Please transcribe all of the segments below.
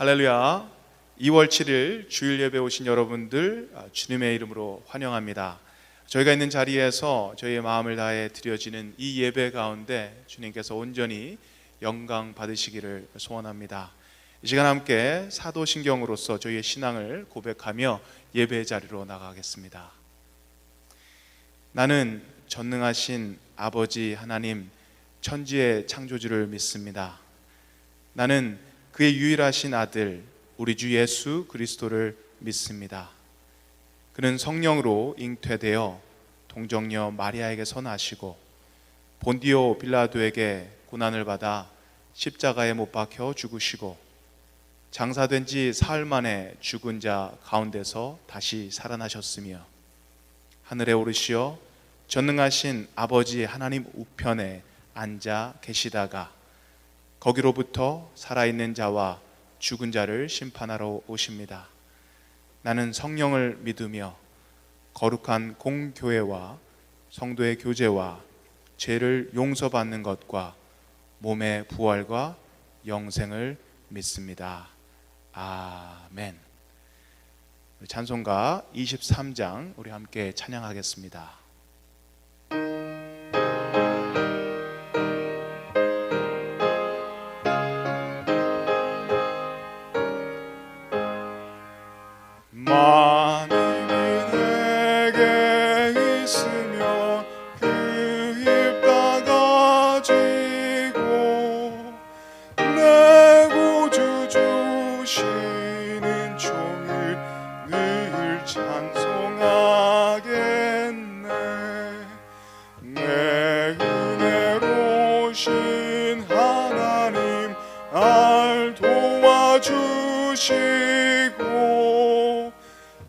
할렐루야. 2월 7일 주일 예배 오신 여러분들 주님의 이름으로 환영합니다. 저희가 있는 자리에서 저희의 마음을 다해 드려지는 이 예배 가운데 주님께서 온전히 영광 받으시기를 소원합니다. 이 시간 함께 사도신경으로서 저희의 신앙을 고백하며 예배 자리로 나가겠습니다. 나는 전능하신 아버지 하나님 천지의 창조주를 믿습니다. 나는 그의 유일하신 아들 우리 주 예수 그리스도를 믿습니다. 그는 성령으로 잉태되어 동정녀 마리아에게서 나시고 본디오 빌라도에게 고난을 받아 십자가에 못 박혀 죽으시고 장사된 지 사흘 만에 죽은 자 가운데서 다시 살아나셨으며 하늘에 오르시어 전능하신 아버지 하나님 우편에 앉아 계시다가 거기로부터 살아있는 자와 죽은 자를 심판하러 오십니다. 나는 성령을 믿으며 거룩한 공교회와 성도의 교제와 죄를 용서받는 것과 몸의 부활과 영생을 믿습니다. 아멘. 찬송가 23장 우리 함께 찬양하겠습니다. 주시고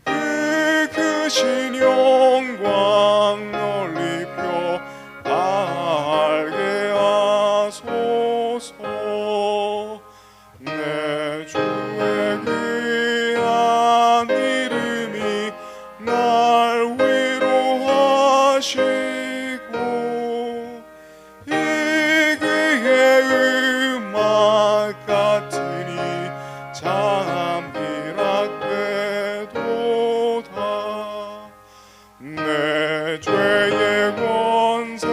그 크신 영광 널리 펴 알게 하소서. 내 주의 귀한 이름이 날 위로하시고 이 귀의 음악 같으니 참이라되도다. 내 죄의 권세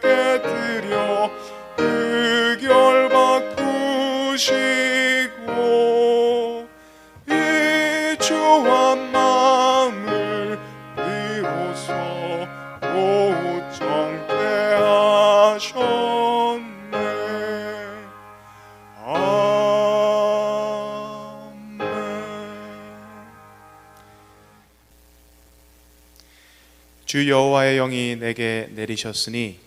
깨뜨려 흑열 바꾸시고 이 주한 마음을 비로소 곧 정케 하셨네. 주 여호와의 영이 내게 내리셨으니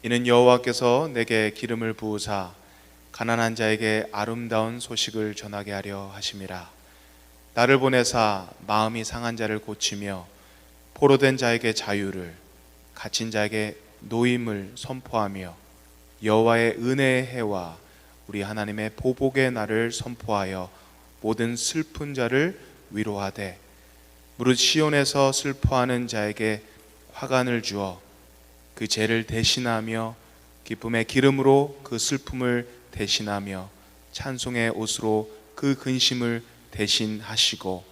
이는 여호와께서 내게 기름을 부으사 가난한 자에게 아름다운 소식을 전하게 하려 하심이라. 나를 보내사 마음이 상한 자를 고치며 포로된 자에게 자유를, 갇힌 자에게 노임을 선포하며 여호와의 은혜의 해와 우리 하나님의 보복의 날을 선포하여 모든 슬픈 자를 위로하되 무릇 시온에서 슬퍼하는 자에게 화관을 주어 그 죄를 대신하며 기쁨의 기름으로 그 슬픔을 대신하며 찬송의 옷으로 그 근심을 대신하시고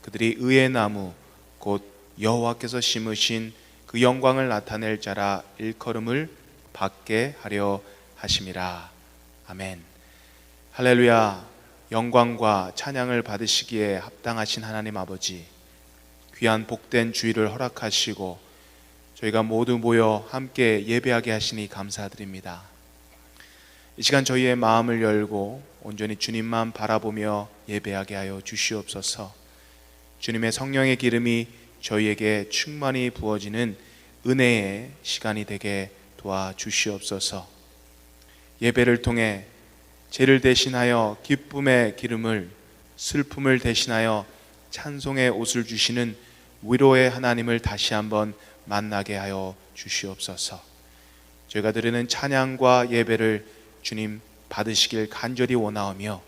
그들이 의의 나무 곧 여호와께서 심으신 그 영광을 나타낼 자라 일컬음을 받게 하려 하심이라. 아멘. 할렐루야. 영광과 찬양을 받으시기에 합당하신 하나님 아버지, 귀한 복된 주일을 허락하시고 저희가 모두 모여 함께 예배하게 하시니 감사드립니다. 이 시간 저희의 마음을 열고 온전히 주님만 바라보며 예배하게 하여 주시옵소서. 주님의 성령의 기름이 저희에게 충만히 부어지는 은혜의 시간이 되게 도와주시옵소서. 예배를 통해 죄를 대신하여 기쁨의 기름을, 슬픔을 대신하여 찬송의 옷을 주시는 위로의 하나님을 다시 한번 만나게 하여 주시옵소서. 저희가 드리는 찬양과 예배를 주님 받으시길 간절히 원하오며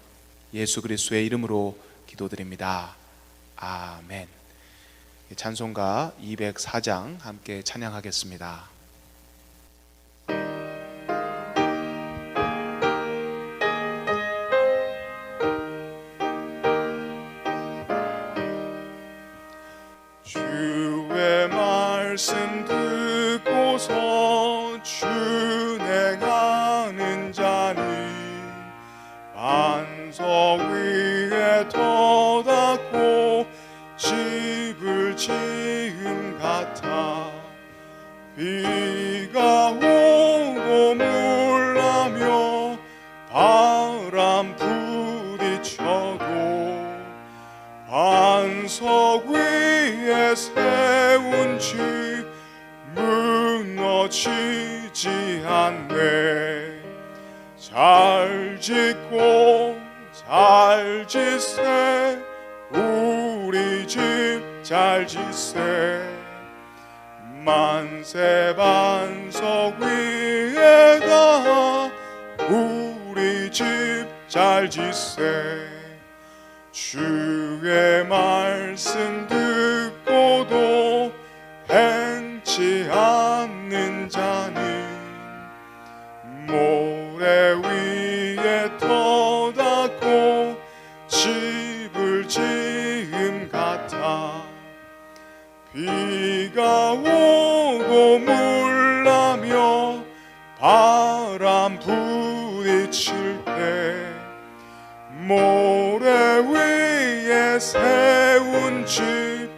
예수 그리스도의 이름으로 기도드립니다. 아멘. 찬송가 204장 함께 찬양하겠습니다. 말씀 듣고서 준행하는 자니 반석 위에 터닫고 집을 지은 같아. 비가 오고 물나며 바람 부딪혀도 반석 위에 세운 집 무너지지 않네. 잘 짓고 잘 짓세 우리 집 잘 짓세. 만세 반석 위에다 우리 집 잘 짓세. 주의 말씀 듣고도 행치 않는 자는 모래 위에 터닫고 집을 지음 같아. 비가 오고 물나며 바람 부딪힐 때 모래 위에 세운 집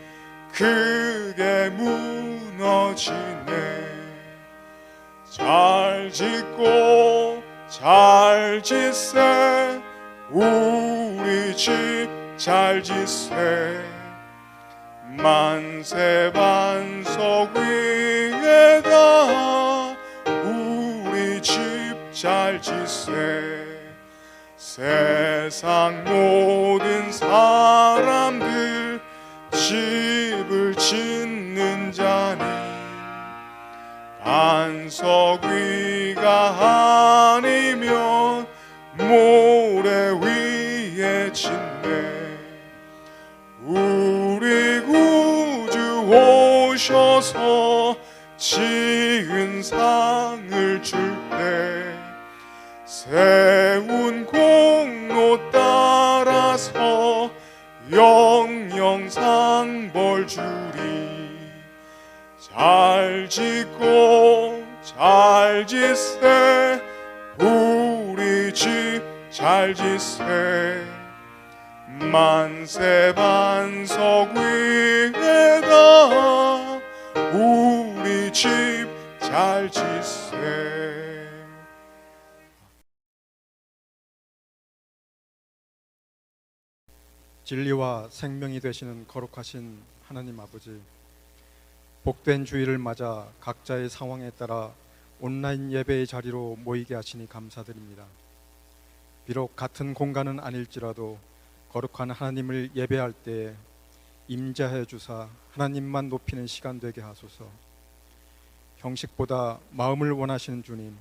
크게 무너지네. 잘 짓고 잘 짓세 우리 집 잘 짓세. 만세 반석 위에다 우리 집 잘 짓세. 세상 모든 사람들 집을 짓는 자니 반석 위가 아니면 모래 위에 짓네. 우리 구주 오셔서 지은 상을 줄 때 세운 공로 따라서 영영 상벌 주리. 잘 짓고 잘 짓세 우리 집 잘 짓세. 만세 반석 위에다 우리 집 잘 짓세. 진리와 생명이 되시는 거룩하신 하나님 아버지, 복된 주일을 맞아 각자의 상황에 따라 온라인 예배의 자리로 모이게 하시니 감사드립니다. 비록 같은 공간은 아닐지라도 거룩한 하나님을 예배할 때 임재하여 주사 하나님만 높이는 시간 되게 하소서. 형식보다 마음을 원하시는 주님,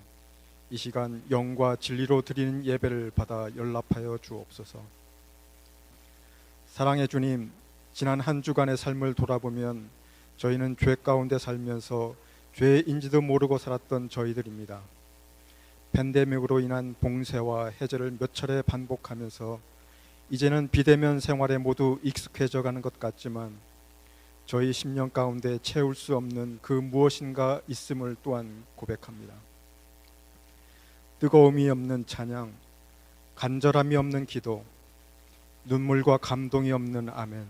이 시간 영과 진리로 드리는 예배를 받아 연락하여 주옵소서. 사랑의 주님, 지난 한 주간의 삶을 돌아보면 저희는 죄 가운데 살면서 죄인지도 모르고 살았던 저희들입니다. 팬데믹으로 인한 봉쇄와 해제를 몇 차례 반복하면서 이제는 비대면 생활에 모두 익숙해져 가는 것 같지만 저희 심령 가운데 채울 수 없는 그 무엇인가 있음을 또한 고백합니다. 뜨거움이 없는 찬양, 간절함이 없는 기도, 눈물과 감동이 없는 아멘,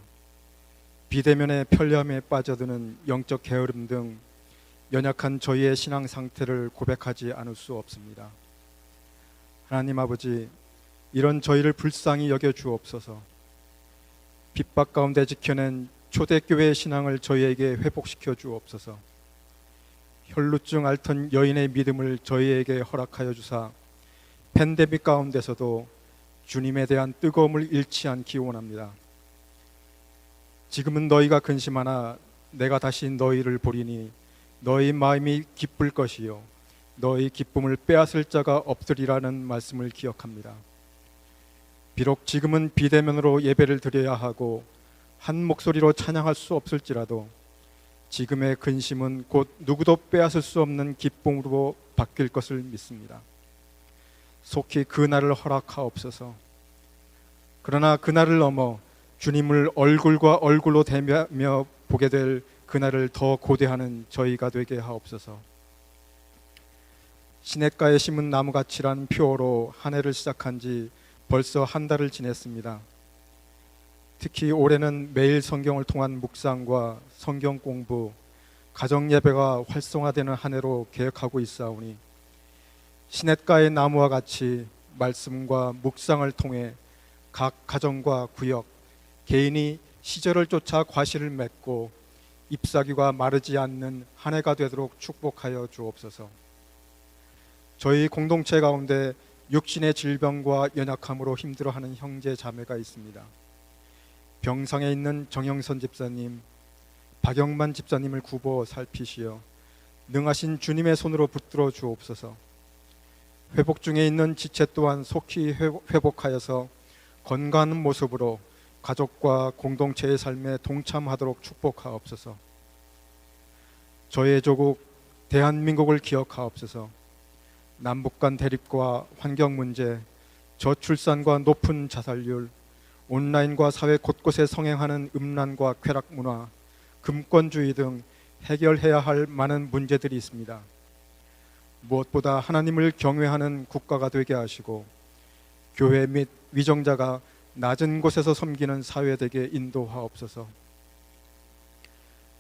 비대면의 편리함에 빠져드는 영적 게으름 등 연약한 저희의 신앙 상태를 고백하지 않을 수 없습니다. 하나님 아버지, 이런 저희를 불쌍히 여겨 주옵소서. 핍박 가운데 지켜낸 초대교회의 신앙을 저희에게 회복시켜 주옵소서. 혈루증 앓던 여인의 믿음을 저희에게 허락하여 주사 팬데믹 가운데서도 주님에 대한 뜨거움을 잃지 않기 원합니다. 지금은 너희가 근심하나 내가 다시 너희를 보리니 너희 마음이 기쁠 것이요 너희 기쁨을 빼앗을 자가 없으리라는 말씀을 기억합니다. 비록 지금은 비대면으로 예배를 드려야 하고 한 목소리로 찬양할 수 없을지라도 지금의 근심은 곧 누구도 빼앗을 수 없는 기쁨으로 바뀔 것을 믿습니다. 속히 그날을 허락하옵소서. 그러나 그날을 넘어 주님을 얼굴과 얼굴로 대며 보게 될 그날을 더 고대하는 저희가 되게 하옵소서. 시냇가에 심은 나무같이란 표어로 한 해를 시작한 지 벌써 한 달을 지냈습니다. 특히 올해는 매일 성경을 통한 묵상과 성경 공부, 가정 예배가 활성화되는 한 해로 계획하고 있사오니 시냇가의 나무와 같이 말씀과 묵상을 통해 각 가정과 구역, 개인이 시절을 쫓아 과실을 맺고 잎사귀가 마르지 않는 한 해가 되도록 축복하여 주옵소서. 저희 공동체 가운데 육신의 질병과 연약함으로 힘들어하는 형제 자매가 있습니다. 병상에 있는 정영선 집사님, 박영만 집사님을 굽어 살피시어 능하신 주님의 손으로 붙들어 주옵소서. 회복 중에 있는 지체 또한 속히 회복하여서 건강한 모습으로 가족과 공동체의 삶에 동참하도록 축복하옵소서. 저의 조국 대한민국을 기억하옵소서. 남북 간 대립과 환경 문제, 저출산과 높은 자살률, 온라인과 사회 곳곳에 성행하는 음란과 쾌락 문화, 금권주의 등 해결해야 할 많은 문제들이 있습니다. 무엇보다 하나님을 경외하는 국가가 되게 하시고 교회 및 위정자가 낮은 곳에서 섬기는 사회 되게 인도하옵소서.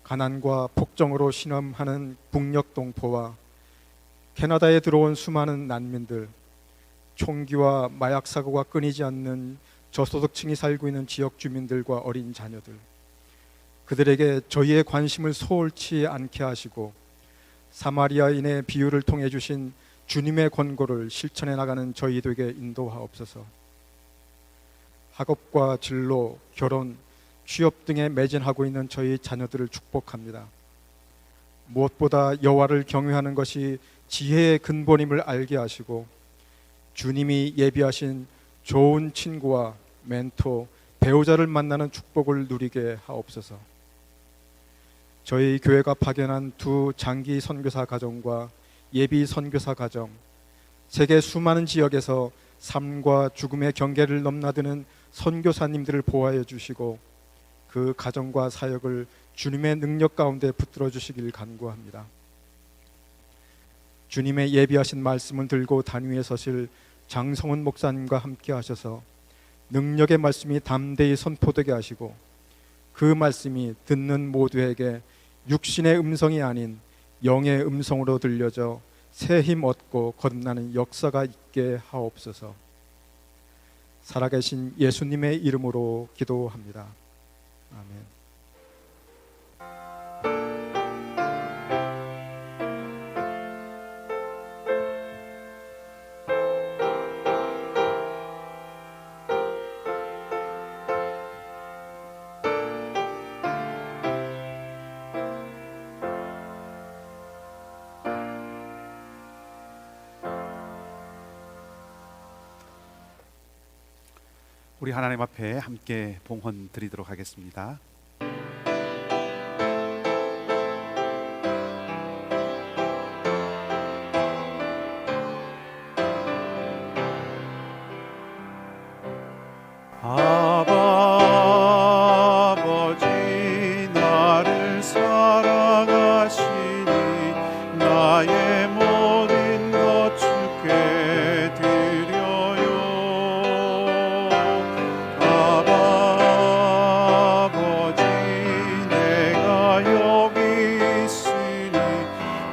가난과 폭정으로 신음하는 북녘 동포와 캐나다에 들어온 수많은 난민들, 총기와 마약 사고가 끊이지 않는 저소득층이 살고 있는 지역 주민들과 어린 자녀들, 그들에게 저희의 관심을 소홀치 않게 하시고 사마리아인의 비유를 통해 주신 주님의 권고를 실천해 나가는 저희들에게 인도하옵소서. 학업과 진로, 결혼, 취업 등에 매진하고 있는 저희 자녀들을 축복합니다. 무엇보다 여호와를 경외하는 것이 지혜의 근본임을 알게 하시고 주님이 예비하신 좋은 친구와 멘토, 배우자를 만나는 축복을 누리게 하옵소서. 저희 교회가 파견한 두 장기 선교사 가정과 예비 선교사 가정, 세계 수많은 지역에서 삶과 죽음의 경계를 넘나드는 선교사님들을 보호하여 주시고 그 가정과 사역을 주님의 능력 가운데 붙들어 주시길 간구합니다. 주님의 예비하신 말씀을 들고 단 위에 서실 장성훈 목사님과 함께 하셔서 능력의 말씀이 담대히 선포되게 하시고 그 말씀이 듣는 모두에게 육신의 음성이 아닌 영의 음성으로 들려져 새 힘 얻고 거듭나는 역사가 있게 하옵소서. 살아계신 예수님의 이름으로 기도합니다. 아멘. 우리 하나님 앞에 함께 봉헌 드리도록 하겠습니다. 아버지 나를 사랑하시니 나의 모든 것 주께 드려요. 아버지 내가 여기 있으니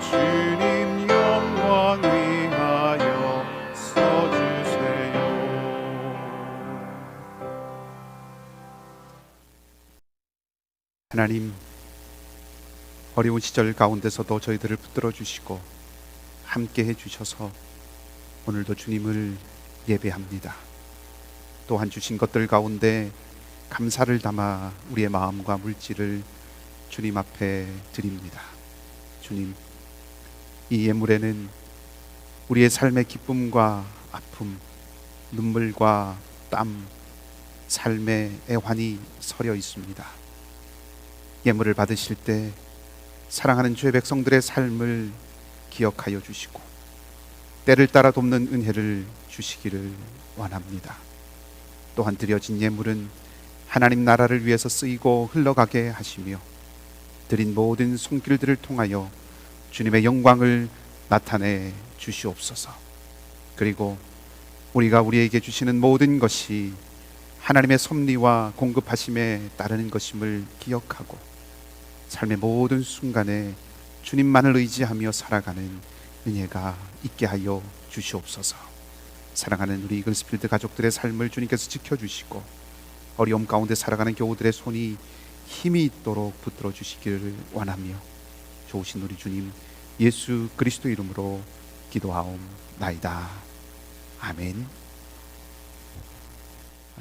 주님 영광 위하여 써주세요. 하나님, 어려운 시절 가운데서도 저희들을 붙들어 주시고 함께 해주셔서 오늘도 주님을 예배합니다. 또한 주신 것들 가운데 감사를 담아 우리의 마음과 물질을 주님 앞에 드립니다. 주님, 이 예물에는 우리의 삶의 기쁨과 아픔, 눈물과 땀, 삶의 애환이 서려 있습니다. 예물을 받으실 때 사랑하는 주의 백성들의 삶을 기억하여 주시고 때를 따라 돕는 은혜를 주시기를 원합니다. 또한 드려진 예물은 하나님 나라를 위해서 쓰이고 흘러가게 하시며 드린 모든 손길들을 통하여 주님의 영광을 나타내 주시옵소서. 그리고 우리가 우리에게 주시는 모든 것이 하나님의 섭리와 공급하심에 따르는 것임을 기억하고 삶의 모든 순간에 주님만을 의지하며 살아가는 은혜가 있게 하여 주시옵소서. 사랑하는 우리 이글스필드 가족들의 삶을 주님께서 지켜주시고 어려움 가운데 살아가는 교우들의 손이 힘이 있도록 붙들어 주시기를 원하며 좋으신 우리 주님 예수 그리스도 이름으로 기도하옵나이다. 아멘.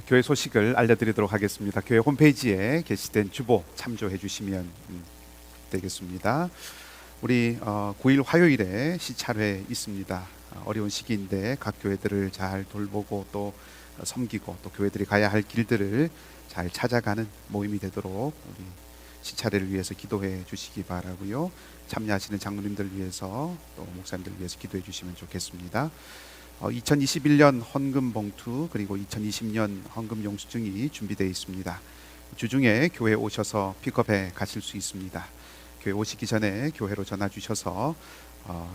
교회 소식을 알려드리도록 하겠습니다. 교회 홈페이지에 게시된 주보 참조해 주시면 되겠습니다. 우리 9일 화요일에 시찰회 있습니다. 어려운 시기인데 각 교회들을 잘 돌보고 또 섬기고 또 교회들이 가야 할 길들을 잘 찾아가는 모임이 되도록 우리 시찰회를 위해서 기도해 주시기 바라고요. 참여하시는 장로님들 위해서 또 목사님들 위해서 기도해 주시면 좋겠습니다. 2021년 헌금 봉투 그리고 2020년 헌금 영수증이 준비되어 있습니다. 주중에 교회 오셔서 픽업해 가실 수 있습니다. 교회 오시기 전에 교회로 전화 주셔서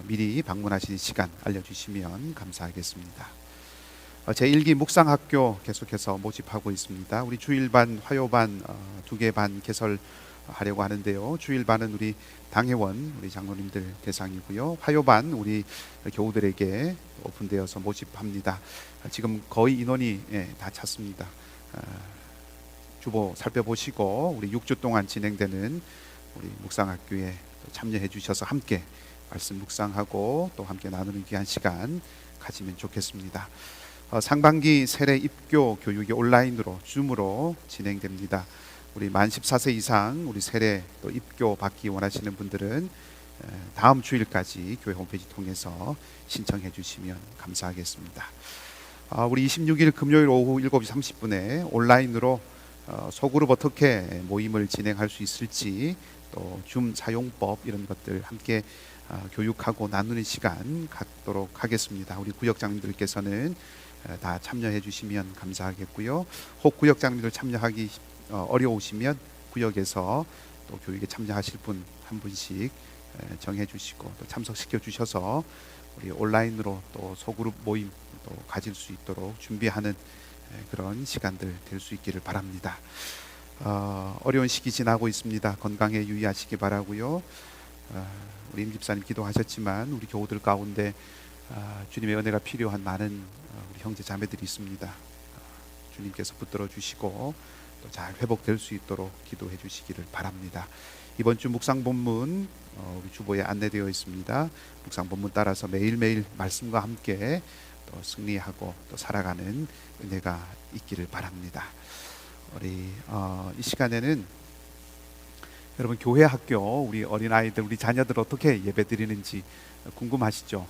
미리 방문하시는 시간 알려주시면 감사하겠습니다. 제1기 묵상학교 계속해서 모집하고 있습니다. 우리 주일반, 화요반 2개 반 개설하려고 하는데요. 주일반은 우리 당회원 우리 장로님들 대상이고요. 화요반 우리 교우들에게 오픈되어서 모집합니다. 지금 거의 인원이 다 찼습니다. 주보 살펴보시고 우리 6주 동안 진행되는 우리 묵상학교에 참여해 주셔서 함께 말씀 묵상하고 또 함께 나누는 귀한 시간 가지면 좋겠습니다. 상반기 세례 입교 교육이 온라인으로 줌으로 진행됩니다. 우리 만 14세 이상 우리 세례 또 입교 받기 원하시는 분들은 다음 주일까지 교회 홈페이지 통해서 신청해 주시면 감사하겠습니다. 우리 26일 금요일 오후 7시 30분에 온라인으로 소그룹 어떻게 모임을 진행할 수 있을지 또 줌 사용법 이런 것들 함께 교육하고 나누는 시간 갖도록 하겠습니다. 우리 구역장님들께서는 다 참여해 주시면 감사하겠고요. 혹 구역장님들 참여하기 어려우시면 구역에서 또 교육에 참여하실 분 한 분씩 정해 주시고 또 참석시켜 주셔서 우리 온라인으로 또 소그룹 모임 또 가질 수 있도록 준비하는 그런 시간들 될 수 있기를 바랍니다. 어려운 시기 지나고 있습니다. 건강에 유의하시기 바라고요. 우리 임 집사님 기도하셨지만 우리 교우들 가운데 주님의 은혜가 필요한 많은 우리 형제 자매들이 있습니다. 주님께서 붙들어 주시고 또 잘 회복될 수 있도록 기도해 주시기를 바랍니다. 이번 주 묵상 본문 우리 주보에 안내되어 있습니다. 묵상 본문 따라서 매일매일 말씀과 함께 또 승리하고 또 살아가는 은혜가 있기를 바랍니다. 우리 이 시간에는 여러분 교회 학교 우리 어린아이들 우리 자녀들 어떻게 예배드리는지 궁금하시죠?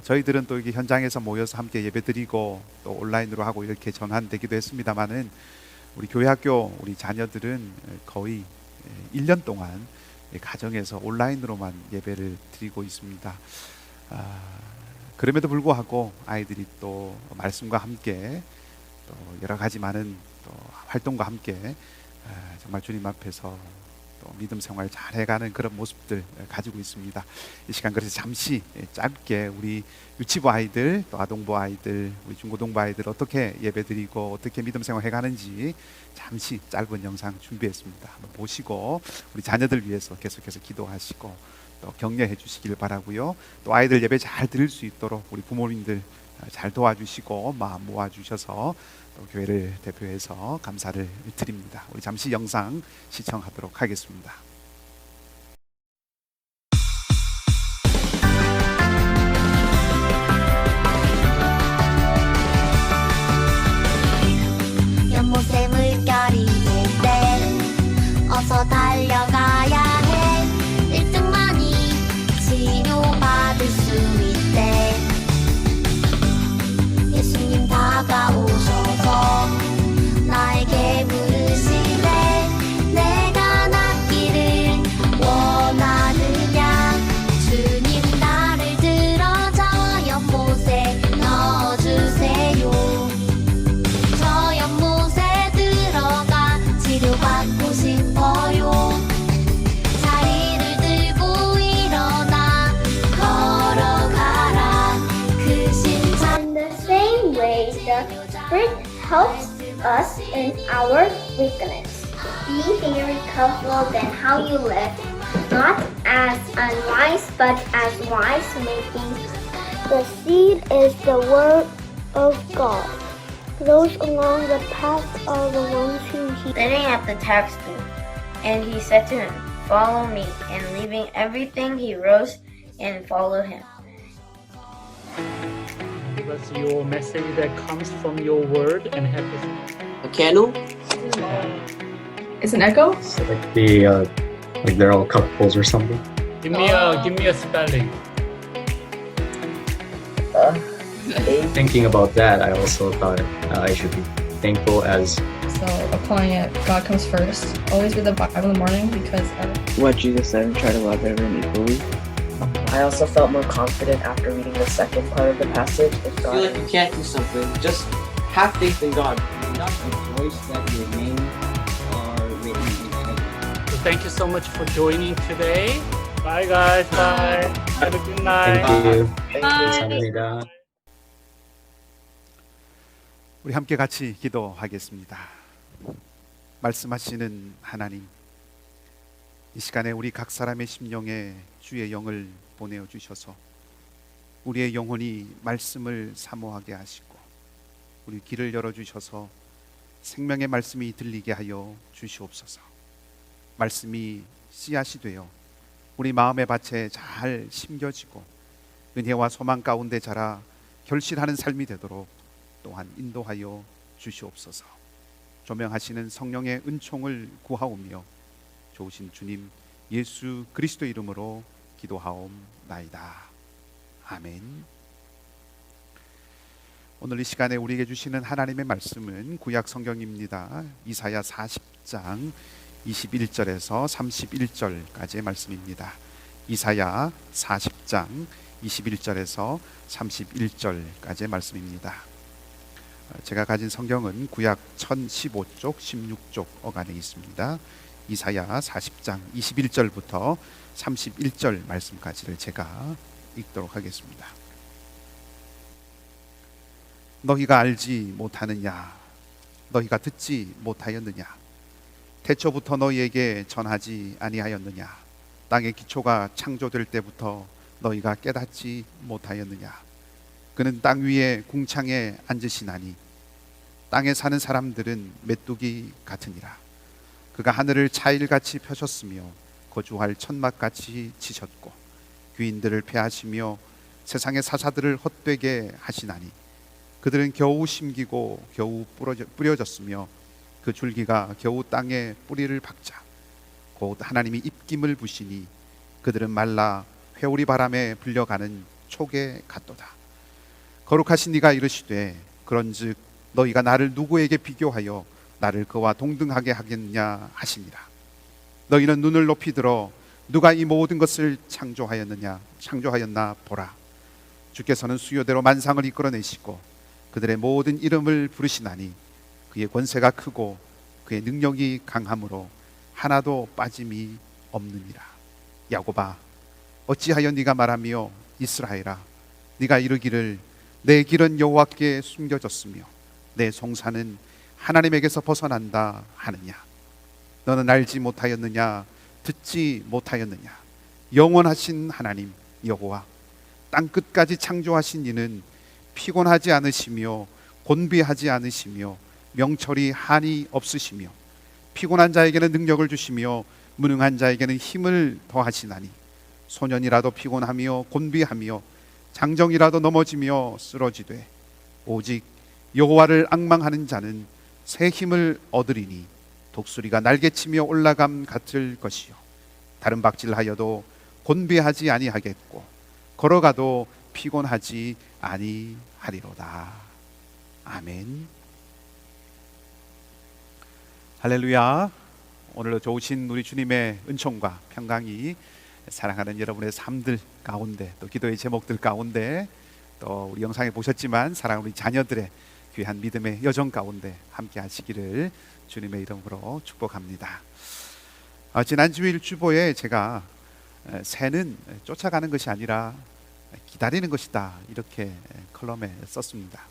저희들은 또 여기 현장에서 모여서 함께 예배드리고 또 온라인으로 하고 이렇게 전환되기도 했습니다만은 우리 교회 학교 우리 자녀들은 거의 1년 동안 가정에서 온라인으로만 예배를 드리고 있습니다. 그럼에도 불구하고 아이들이 또 말씀과 함께 또 여러 가지 많은 또 활동과 함께 정말 주님 앞에서 또 믿음 생활 잘 해가는 그런 모습들 가지고 있습니다. 이 시간 그래서 잠시 짧게 우리 유치부 아이들 또 아동부 아이들 우리 중고등부 아이들 어떻게 예배드리고 어떻게 믿음 생활 해가는지 잠시 짧은 영상 준비했습니다. 한번 보시고 우리 자녀들 위해서 계속해서 기도하시고 또 격려해 주시길 바라고요. 또 아이들 예배 잘 드릴 수 있도록 우리 부모님들 잘 도와주시고 마음 모아주셔서 또 교회를 대표해서 감사를 드립니다. 우리 잠시 영상 시청하도록 하겠습니다. 연못에 물결이 될 때 어서 달려가야 해. 일등만이 치료받을 수 있대. 예수님 다가오셔서 나에게 물으시네. 내가 낫기를 way the Spirit helps us in our weakness. Be very careful then how you live, not as unwise but as wise, making the seed is the word of God. Those along the path are the ones who he Sitting at the tax booth, and he said to him, "Follow me." And leaving everything, he rose and followed him. Give us your message that comes from your word and help us. A candle? It's an echo? So like they're all couples or something. Give me a spelling. Thinking about that, I also thought I should be thankful as. So applying it, God comes first. Always read the Bible in the morning because What Jesus said and try to love everyone equally. I also felt more confident after reading the second part of the passage. If I feel like you can't do something, just have faith in God. Not rejoice that your names are written in heaven. So thank you so much for joining today. Bye guys. Bye. Have a good night. Thank you. Thank you. 감사합니다. 우리 함께 같이 기도하겠습니다. 말씀하시는 하나님, 이 시간에 우리 각 사람의 심령에 주의 영을 보내어 주셔서 우리의 영혼이 말씀을 사모하게 하시고 우리 귀를 열어 주셔서 생명의 말씀이 들리게 하여 주시옵소서. 말씀이 씨앗이 되어 우리 마음의 밭에 잘 심겨지고 은혜와 소망 가운데 자라 결실하는 삶이 되도록 또한 인도하여 주시옵소서. 조명하시는 성령의 은총을 구하오며 좋으신 주님 예수 그리스도 이름으로 기도하옵나이다. 아멘. 오늘 이 시간에 우리에게 주시는 하나님의 말씀은 구약 성경입니다. 이사야 40장 21절에서 31절까지의 말씀입니다. 이사야 40장 21절에서 31절까지의 말씀입니다. 제가 가진 성경은 구약 1015쪽 16쪽 어간에 있습니다. 이사야 40장 21절부터 31절 말씀까지를 제가 읽도록 하겠습니다. 너희가 알지 못하느냐? 너희가 듣지 못하였느냐? 태초부터 너희에게 전하지 아니하였느냐? 땅의 기초가 창조될 때부터 너희가 깨닫지 못하였느냐? 그는 땅 위에 궁창에 앉으시나니 땅에 사는 사람들은 메뚜기 같으니라. 그가 하늘을 차일같이 펴셨으며 거주할 천막같이 치셨고 귀인들을 패하시며 세상의 사사들을 헛되게 하시나니 그들은 겨우 심기고 겨우 뿌려졌으며 그 줄기가 겨우 땅에 뿌리를 박자 곧 하나님이 입김을 부시니 그들은 말라 회오리 바람에 불려가는 촉에 같도다. 거룩하신 이가 이르시되 그런즉 너희가 나를 누구에게 비교하여 나를 그와 동등하게 하겠냐 하시니라. 너희는 눈을 높이 들어 누가 이 모든 것을 창조하였나 보라. 주께서는 수요대로 만상을 이끌어내시고 그들의 모든 이름을 부르시나니 그의 권세가 크고 그의 능력이 강함으로 하나도 빠짐이 없느니라. 야곱아 어찌하여 네가 말하며 이스라엘아 네가 이르기를 내 길은 여호와께 숨겨졌으며 내 송사는 하나님에게서 벗어난다 하느냐? 너는 알지 못하였느냐? 듣지 못하였느냐? 영원하신 하나님 여호와 땅 끝까지 창조하신 이는 피곤하지 않으시며 곤비하지 않으시며 명철이 한이 없으시며 피곤한 자에게는 능력을 주시며 무능한 자에게는 힘을 더하시나니 소년이라도 피곤하며 곤비하며 장정이라도 넘어지며 쓰러지되 오직 여호와를 앙망하는 자는 새 힘을 얻으리니 독수리가 날개치며 올라감 같을 것이요 다른 박질하여도 곤비하지 아니하겠고 걸어가도 피곤하지 아니하리로다. 아멘. 할렐루야. 오늘도 좋으신 우리 주님의 은총과 평강이 사랑하는 여러분의 삶들 가운데 또 기도의 제목들 가운데 또 우리 영상에 보셨지만 사랑하는 우리 자녀들의 귀한 믿음의 여정 가운데 함께 하시기를 주님의 이름으로 축복합니다. 지난 주일 주보에 제가 새는 쫓아가는 것이 아니라 기다리는 것이다 이렇게 컬럼에 썼습니다.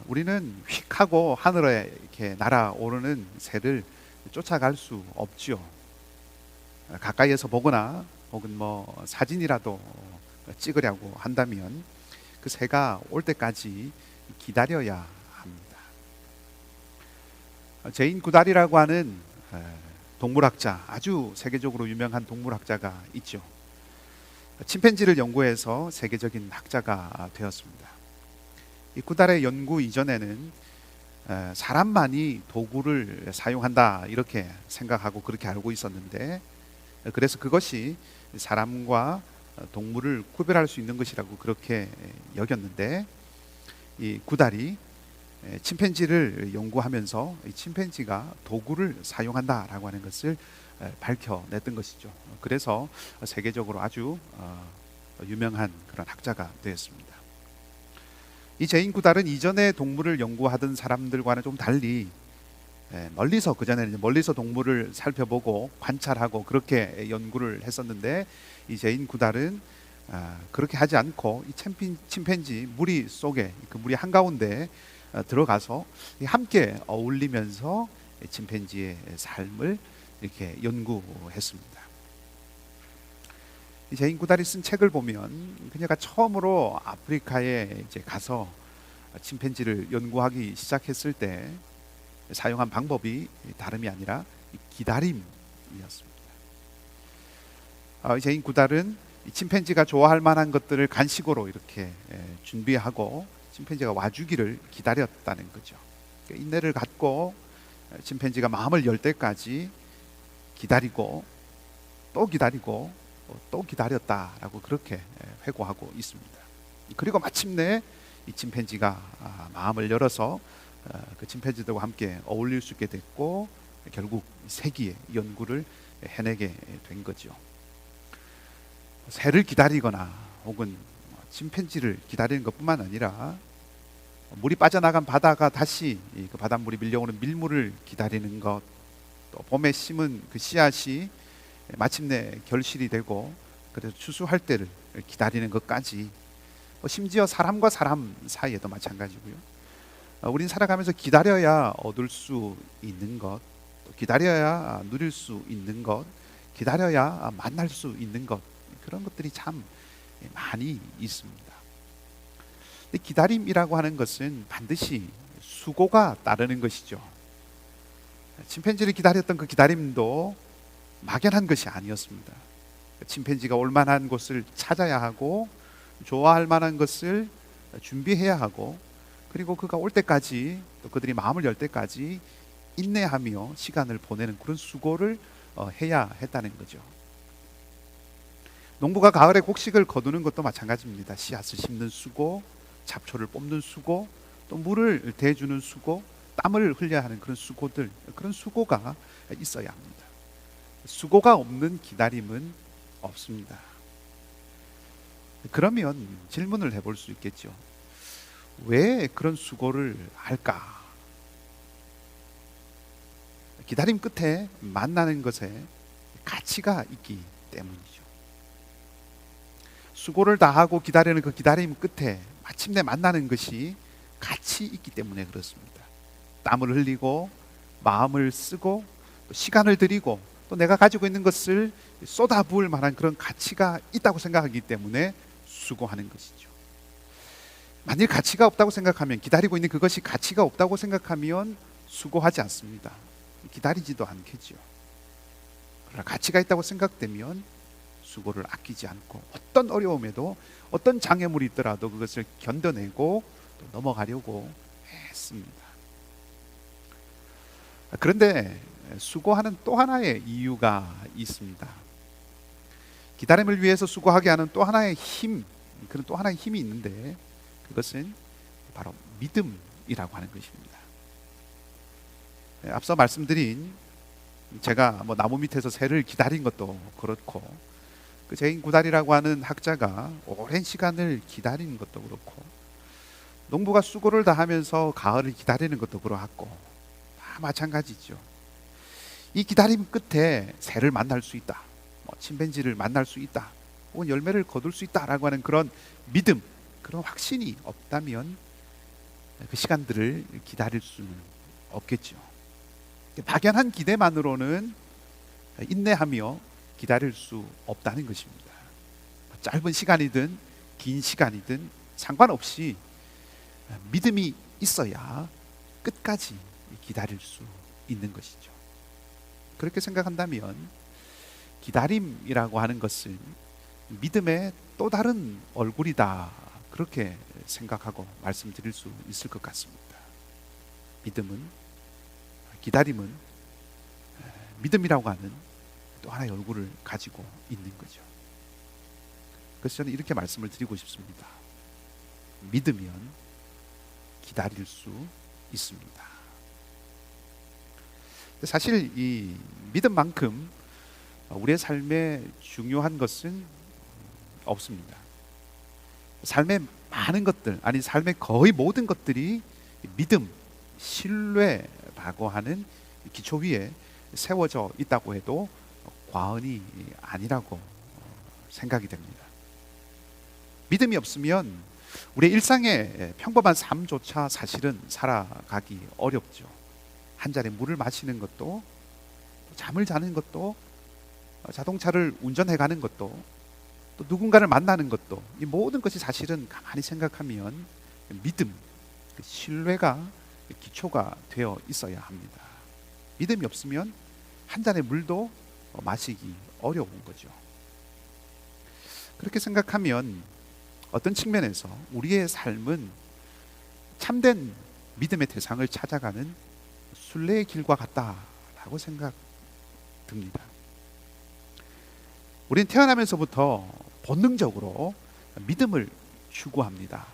우리는 휙 하고 하늘에 이렇게 날아오르는 새를 쫓아갈 수 없죠. 가까이에서 보거나 혹은 뭐 사진이라도 찍으려고 한다면 그 새가 올 때까지 기다려야 합니다. 제인 구달이라고 하는 동물학자, 아주 세계적으로 유명한 동물학자가 있죠. 침팬지를 연구해서 세계적인 학자가 되었습니다. 이 구달의 연구 이전에는 사람만이 도구를 사용한다 이렇게 생각하고 그렇게 알고 있었는데, 그래서 그것이 사람과 동물을 구별할 수 있는 것이라고 그렇게 여겼는데, 이 구달이 침팬지를 연구하면서 이 침팬지가 도구를 사용한다라고 하는 것을 밝혀냈던 것이죠. 그래서 세계적으로 아주 유명한 그런 학자가 되었습니다. 이 제인 구달은 이전에 동물을 연구하던 사람들과는 좀 달리 멀리서, 그전에는 멀리서 동물을 살펴보고 관찰하고 그렇게 연구를 했었는데, 이 제인 구달은 그렇게 하지 않고 이 침팬지 무리 속에, 그 무리 한가운데 들어가서 함께 어울리면서 침팬지의 삶을 이렇게 연구했습니다. 이 제인 구달이 쓴 책을 보면 그녀가 처음으로 아프리카에 이제 가서 침팬지를 연구하기 시작했을 때 사용한 방법이 다름이 아니라 기다림이었습니다. 이 제인 구달은 침팬지가 좋아할 만한 것들을 간식으로 이렇게 준비하고 침팬지가 와주기를 기다렸다는 거죠. 인내를 갖고 침팬지가 마음을 열 때까지 기다리고 또 기다리고 또 기다렸다라고 그렇게 회고하고 있습니다. 그리고 마침내 이 침팬지가 마음을 열어서 그 침팬지들과 함께 어울릴 수 있게 됐고, 결국 세기의 연구를 해내게 된 거죠. 새를 기다리거나 혹은 침팬지를 기다리는 것뿐만 아니라 물이 빠져나간 바다가 다시 그 바닷물이 밀려오는 밀물을 기다리는 것, 또 봄에 심은 그 씨앗이 마침내 결실이 되고 그래서 추수할 때를 기다리는 것까지, 심지어 사람과 사람 사이에도 마찬가지고요. 우린 살아가면서 기다려야 얻을 수 있는 것, 또 기다려야 누릴 수 있는 것, 기다려야 만날 수 있는 것, 그런 것들이 참 많이 있습니다. 근데 기다림이라고 하는 것은 반드시 수고가 따르는 것이죠. 침팬지를 기다렸던 그 기다림도 막연한 것이 아니었습니다. 침팬지가 올 만한 곳을 찾아야 하고, 좋아할 만한 것을 준비해야 하고, 그리고 그가 올 때까지, 또 그들이 마음을 열 때까지 인내하며 시간을 보내는 그런 수고를 해야 했다는 거죠. 농부가 가을에 곡식을 거두는 것도 마찬가지입니다. 씨앗을 심는 수고, 잡초를 뽑는 수고, 또 물을 대주는 수고, 땀을 흘려야 하는 그런 수고들, 그런 수고가 있어야 합니다. 수고가 없는 기다림은 없습니다. 그러면 질문을 해볼 수 있겠죠. 왜 그런 수고를 할까? 기다림 끝에 만나는 것에 가치가 있기 때문이죠. 수고를 다하고 기다리는 그 기다림 끝에 마침내 만나는 것이 가치 있기 때문에 그렇습니다. 땀을 흘리고 마음을 쓰고 또 시간을 들이고 또 내가 가지고 있는 것을 쏟아부을 만한 그런 가치가 있다고 생각하기 때문에 수고하는 것이죠. 만일 가치가 없다고 생각하면, 기다리고 있는 그것이 가치가 없다고 생각하면 수고하지 않습니다. 기다리지도 않겠죠. 그러나 가치가 있다고 생각되면 수고를 아끼지 않고 어떤 어려움에도, 어떤 장애물이 있더라도 그것을 견뎌내고 또 넘어가려고 했습니다. 그런데 수고하는 또 하나의 이유가 있습니다. 기다림을 위해서 수고하게 하는 또 하나의 힘, 그런 또 하나의 힘이 있는데, 그것은 바로 믿음이라고 하는 것입니다. 앞서 말씀드린, 제가 나무 밑에서 새를 기다린 것도 그렇고, 그 제인 구달이라고 하는 학자가 오랜 시간을 기다리는 것도 그렇고, 농부가 수고를 다하면서 가을을 기다리는 것도 그렇고, 다 마찬가지죠. 이 기다림 끝에 새를 만날 수 있다, 침팬지를 만날 수 있다, 혹은 열매를 거둘 수 있다라고 하는 그런 믿음, 그런 확신이 없다면 그 시간들을 기다릴 수는 없겠죠. 막연한 기대만으로는 인내하며 기다릴 수 없다는 것입니다. 짧은 시간이든 긴 시간이든 상관없이 믿음이 있어야 끝까지 기다릴 수 있는 것이죠. 그렇게 생각한다면 기다림이라고 하는 것은 믿음의 또 다른 얼굴이다, 그렇게 생각하고 말씀드릴 수 있을 것 같습니다. 기다림은 믿음이라고 하는 또 하나의 얼굴을 가지고 있는 거죠. 그래서 저는 이렇게 말씀을 드리고 싶습니다. 믿으면 기다릴 수 있습니다. 사실 이 믿음만큼 우리의 삶에 중요한 것은 없습니다. 삶의 많은 것들, 아니 삶의 거의 모든 것들이 믿음, 신뢰라고 하는 기초 위에 세워져 있다고 해도 과언이 아니라고 생각이 됩니다. 믿음이 없으면 우리의 일상의 평범한 삶조차 사실은 살아가기 어렵죠. 한 잔의 물을 마시는 것도, 잠을 자는 것도, 자동차를 운전해 가는 것도, 또 누군가를 만나는 것도, 이 모든 것이 사실은 가만히 생각하면 믿음, 신뢰가 기초가 되어 있어야 합니다. 믿음이 없으면 한 잔의 물도 마시기 어려운 거죠. 그렇게 생각하면 어떤 측면에서 우리의 삶은 참된 믿음의 대상을 찾아가는 순례의 길과 같다라고 생각됩니다. 우리는 태어나면서부터 본능적으로 믿음을 추구합니다.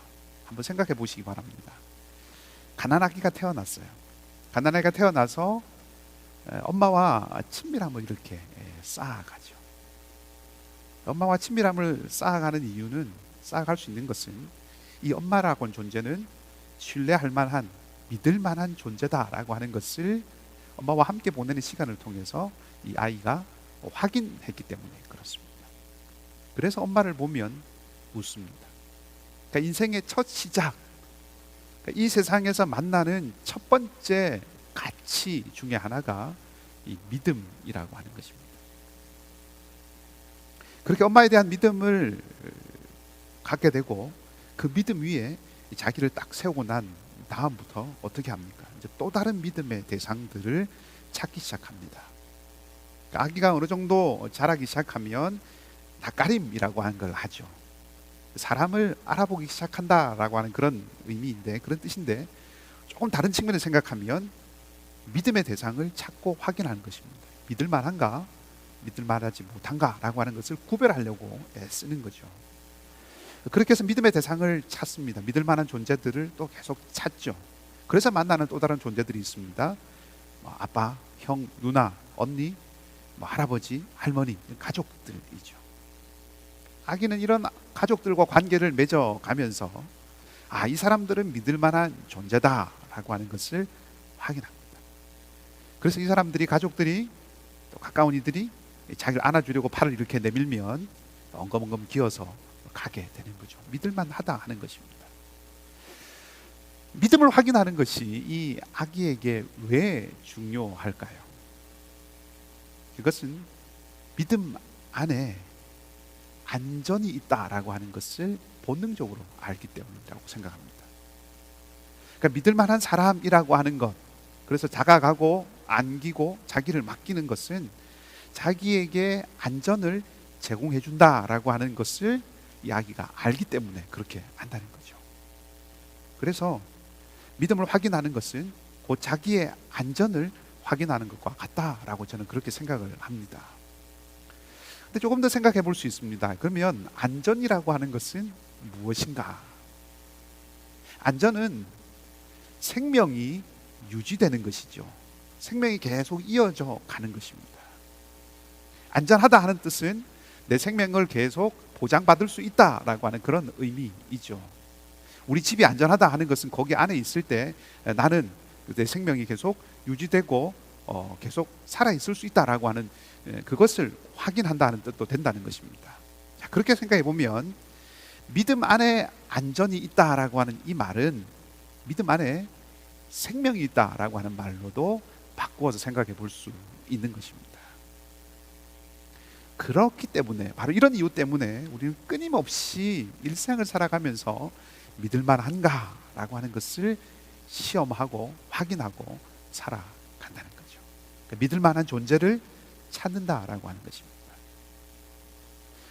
한번 생각해 보시기 바랍니다. 가난아기가 태어났어요. 가난아기가 태어나서 엄마와 친밀함을 이렇게 쌓아가죠. 엄마와 친밀함을 쌓아가는 이유는, 쌓아갈 수 있는 것은 이 엄마라고 하는 존재는 신뢰할 만한, 믿을 만한 존재다라고 하는 것을 엄마와 함께 보내는 시간을 통해서 이 아이가 확인했기 때문에 그렇습니다. 그래서 엄마를 보면 웃습니다. 그러니까 인생의 첫 시작, 그러니까 이 세상에서 만나는 첫 번째 가치 중에 하나가 이 믿음이라고 하는 것입니다. 그렇게 엄마에 대한 믿음을 갖게 되고 그 믿음 위에 자기를 딱 세우고 난 다음부터 어떻게 합니까? 이제 또 다른 믿음의 대상들을 찾기 시작합니다. 아기가 어느 정도 자라기 시작하면 낯가림이라고 하는 걸 하죠. 사람을 알아보기 시작한다라고 하는 그런 의미인데, 그런 뜻인데, 조금 다른 측면을 생각하면 믿음의 대상을 찾고 확인하는 것입니다. 믿을 만한가, 믿을 만하지 못한가라고 하는 것을 구별하려고 애쓰는 거죠. 그렇게 해서 믿음의 대상을 찾습니다. 믿을 만한 존재들을 또 계속 찾죠. 그래서 만나는 또 다른 존재들이 있습니다. 아빠, 형, 누나, 언니, 할아버지, 할머니, 가족들이죠. 아기는 이런 가족들과 관계를 맺어가면서 이 사람들은 믿을 만한 존재다라고 하는 것을 확인합니다. 그래서 이 사람들이, 가족들이, 또 가까운 이들이 자기를 안아주려고 팔을 이렇게 내밀면 엉금엉금 기어서 가게 되는 거죠. 믿을만하다 하는 것입니다. 믿음을 확인하는 것이 이 아기에게 왜 중요할까요? 이것은 믿음 안에 안전이 있다라고 하는 것을 본능적으로 알기 때문이라고 생각합니다. 그러니까 믿을 만한 사람이라고 하는 것, 그래서 다가가고 안기고 자기를 맡기는 것은 자기에게 안전을 제공해 준다라고 하는 것을 이 아기가 알기 때문에 그렇게 한다는 거죠. 그래서 믿음을 확인하는 것은 곧 자기의 안전을 확인하는 것과 같다라고 저는 그렇게 생각을 합니다. 근데 조금 더 생각해 볼 수 있습니다. 그러면 안전이라고 하는 것은 무엇인가? 안전은 생명이 유지되는 것이죠. 생명이 계속 이어져 가는 것입니다. 안전하다 하는 뜻은 내 생명을 계속 보장받을 수 있다라고 하는 그런 의미이죠. 우리 집이 안전하다 하는 것은 거기 안에 있을 때 나는 내 생명이 계속 유지되고 계속 살아있을 수 있다라고 하는 그것을 확인한다는 뜻도 된다는 것입니다. 자, 그렇게 생각해 보면 믿음 안에 안전이 있다라고 하는 이 말은 믿음 안에 생명이 있다라고 하는 말로도 바꾸어서 생각해 볼 수 있는 것입니다. 그렇기 때문에, 바로 이런 이유 때문에 우리는 끊임없이 일생을 살아가면서 믿을 만한가라고 하는 것을 시험하고 확인하고 살아간다는 거죠. 그러니까 믿을 만한 존재를 찾는다라고 하는 것입니다.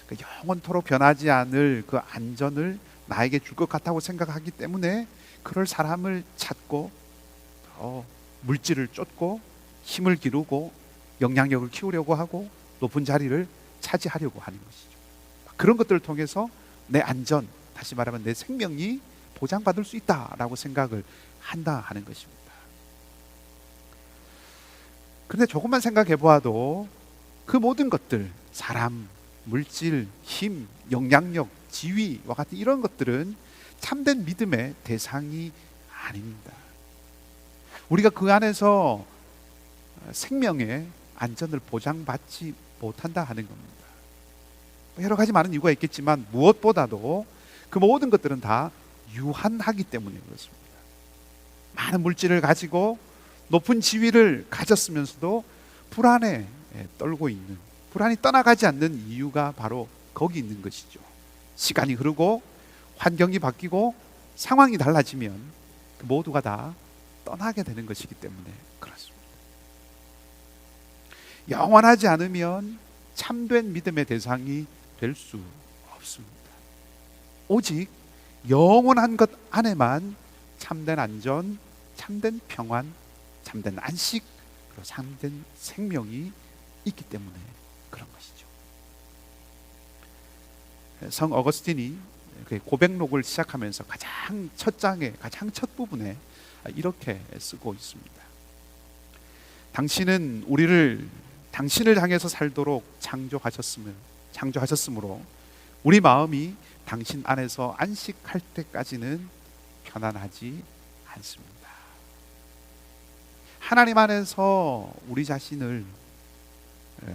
그러니까 영원토록 변하지 않을 그 안전을 나에게 줄 것 같다고 생각하기 때문에 그럴 사람을 찾고 물질을 쫓고 힘을 기르고 영향력을 키우려고 하고 높은 자리를 차지하려고 하는 것이죠. 그런 것들을 통해서 내 안전, 다시 말하면 내 생명이 보장받을 수 있다라고 생각을 한다 하는 것입니다. 그런데 조금만 생각해 보아도 그 모든 것들, 사람, 물질, 힘, 영향력, 지위와 같은 이런 것들은 참된 믿음의 대상이 아닙니다. 우리가 그 안에서 생명의 안전을 보장받지 못한다 하는 겁니다. 여러 가지 많은 이유가 있겠지만 무엇보다도 그 모든 것들은 다 유한하기 때문에 그렇습니다. 많은 물질을 가지고 높은 지위를 가졌으면서도 불안에 떨고 있는, 불안이 떠나가지 않는 이유가 바로 거기 있는 것이죠. 시간이 흐르고 환경이 바뀌고 상황이 달라지면 그 모두가 다 떠나게 되는 것이기 때문에 그렇습니다. 영원하지 않으면 참된 믿음의 대상이 될 수 없습니다. 오직 영원한 것 안에만 참된 안전, 참된 평안, 참된 안식, 그리고 참된 생명이 있기 때문에 그런 것이죠. 성 어거스틴이 고백록을 시작하면서 가장 첫 장에, 가장 첫 부분에 이렇게 쓰고 있습니다. 당신은 우리를 당신을 향해서 살도록 창조하셨으므로 우리 마음이 당신 안에서 안식할 때까지는 편안하지 않습니다. 하나님 안에서 우리 자신을,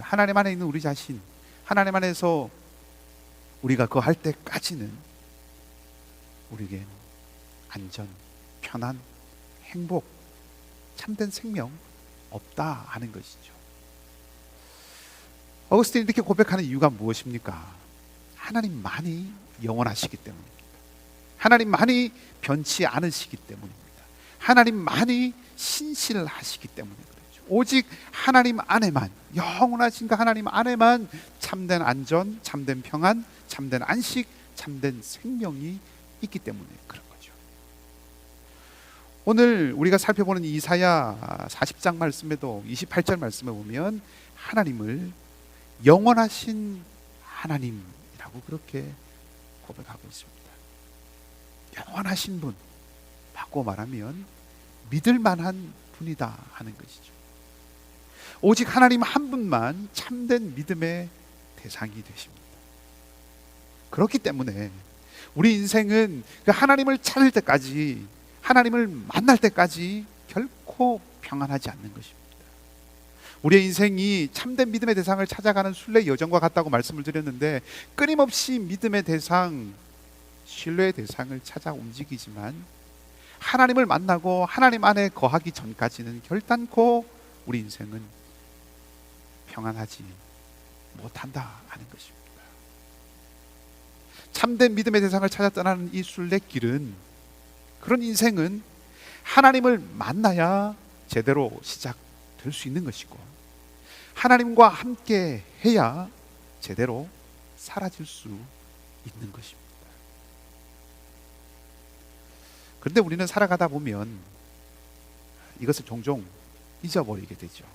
하나님 안에 있는 우리 자신, 하나님 안에서 우리가 그 할 때까지는 우리에겐 안전, 편안, 행복, 참된 생명 없다 하는 것이죠. 어거스틴이 이렇게 고백하는 이유가 무엇입니까? 하나님만이 영원하시기 때문입니다. 하나님만이 변치 않으시기 때문입니다. 하나님만이 신실하시기 때문에 그렇죠. 오직 하나님 안에만, 영원하신 그 하나님 안에만 참된 안전, 참된 평안, 참된 안식, 참된 생명이 있기 때문에 그런 거죠. 오늘 우리가 살펴보는 이사야 40장 말씀에도 28절 말씀에 보면 하나님을 영원하신 하나님이라고 그렇게 고백하고 있습니다. 영원하신 분, 바꿔 말하면 믿을 만한 분이다 하는 것이죠. 오직 하나님 한 분만 참된 믿음의 대상이 되십니다. 그렇기 때문에 우리 인생은 그 하나님을 찾을 때까지, 하나님을 만날 때까지 결코 평안하지 않는 것입니다. 우리의 인생이 참된 믿음의 대상을 찾아가는 순례 여정과 같다고 말씀을 드렸는데, 끊임없이 믿음의 대상, 신뢰의 대상을 찾아 움직이지만 하나님을 만나고 하나님 안에 거하기 전까지는 결단코 우리 인생은 평안하지 못한다 하는 것입니다. 참된 믿음의 대상을 찾아 떠나는 이 순례길은, 그런 인생은 하나님을 만나야 제대로 시작될 수 있는 것이고, 하나님과 함께 해야 제대로 사라질 수 있는 것입니다. 그런데 우리는 살아가다 보면 이것을 종종 잊어버리게 되죠.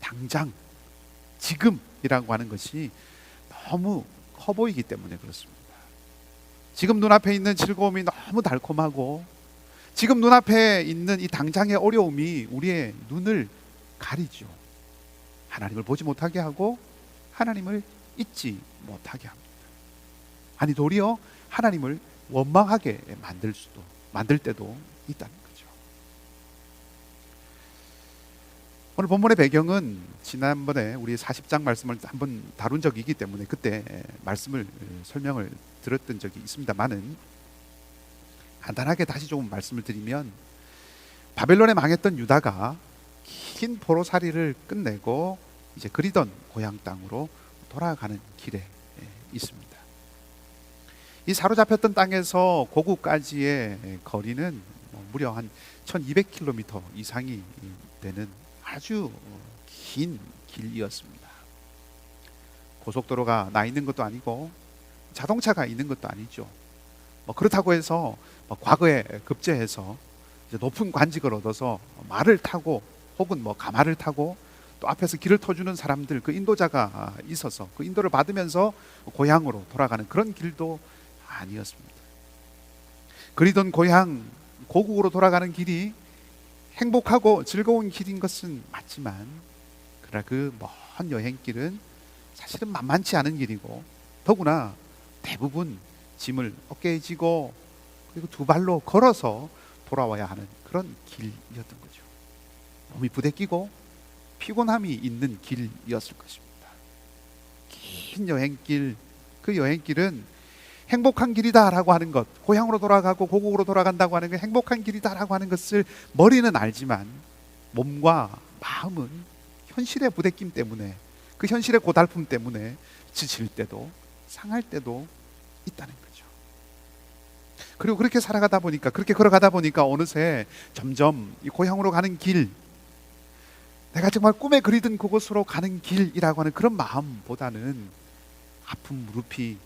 당장, 지금이라고 하는 것이 너무 커 보이기 때문에 그렇습니다. 지금 눈앞에 있는 즐거움이 너무 달콤하고, 지금 눈앞에 있는 이 당장의 어려움이 우리의 눈을 가리죠. 하나님을 보지 못하게 하고 하나님을 잊지 못하게 합니다. 아니, 도리어 하나님을 원망하게 만들 때도 있다는 거죠. 오늘 본문의 배경은 지난번에 우리 40장 말씀을 한번 다룬 적이 있기 때문에 그때 말씀을 설명을 들었던 적이 있습니다만은, 간단하게 다시 좀 말씀을 드리면, 바벨론에 망했던 유다가 긴 포로살이를 끝내고 이제 그리던 고향 땅으로 돌아가는 길에 있습니다. 이 사로잡혔던 땅에서 고국까지의 거리는 무려 한 1200km 이상이 되는 아주 긴 길이었습니다. 고속도로가 나 있는 것도 아니고 자동차가 있는 것도 아니죠. 그렇다고 해서 과거에 급제해서 이제 높은 관직을 얻어서 말을 타고 혹은 가마를 타고 또 앞에서 길을 터주는 사람들, 그 인도자가 있어서 그 인도를 받으면서 고향으로 돌아가는 그런 길도 아니었습니다. 그리던 고향 고국으로 돌아가는 길이 행복하고 즐거운 길인 것은 맞지만, 그러나 그 먼 여행길은 사실은 만만치 않은 길이고, 더구나 대부분 짐을 어깨에 지고 그리고 두 발로 걸어서 돌아와야 하는 그런 길이었던 거죠. 몸이 부대끼고 피곤함이 있는 길이었을 것입니다. 긴 여행길, 그 여행길은 행복한 길이다라고 하는 것, 고향으로 돌아가고 고국으로 돌아간다고 하는 게 행복한 길이다라고 하는 것을 머리는 알지만 몸과 마음은 현실의 부대낌 때문에, 그 현실의 고달픔 때문에 지칠 때도 상할 때도 있다는 거죠. 그리고 그렇게 살아가다 보니까, 그렇게 걸어가다 보니까 어느새 점점 이 고향으로 가는 길, 내가 정말 꿈에 그리던 그곳으로 가는 길이라고 하는 그런 마음보다는 아픈 무릎이,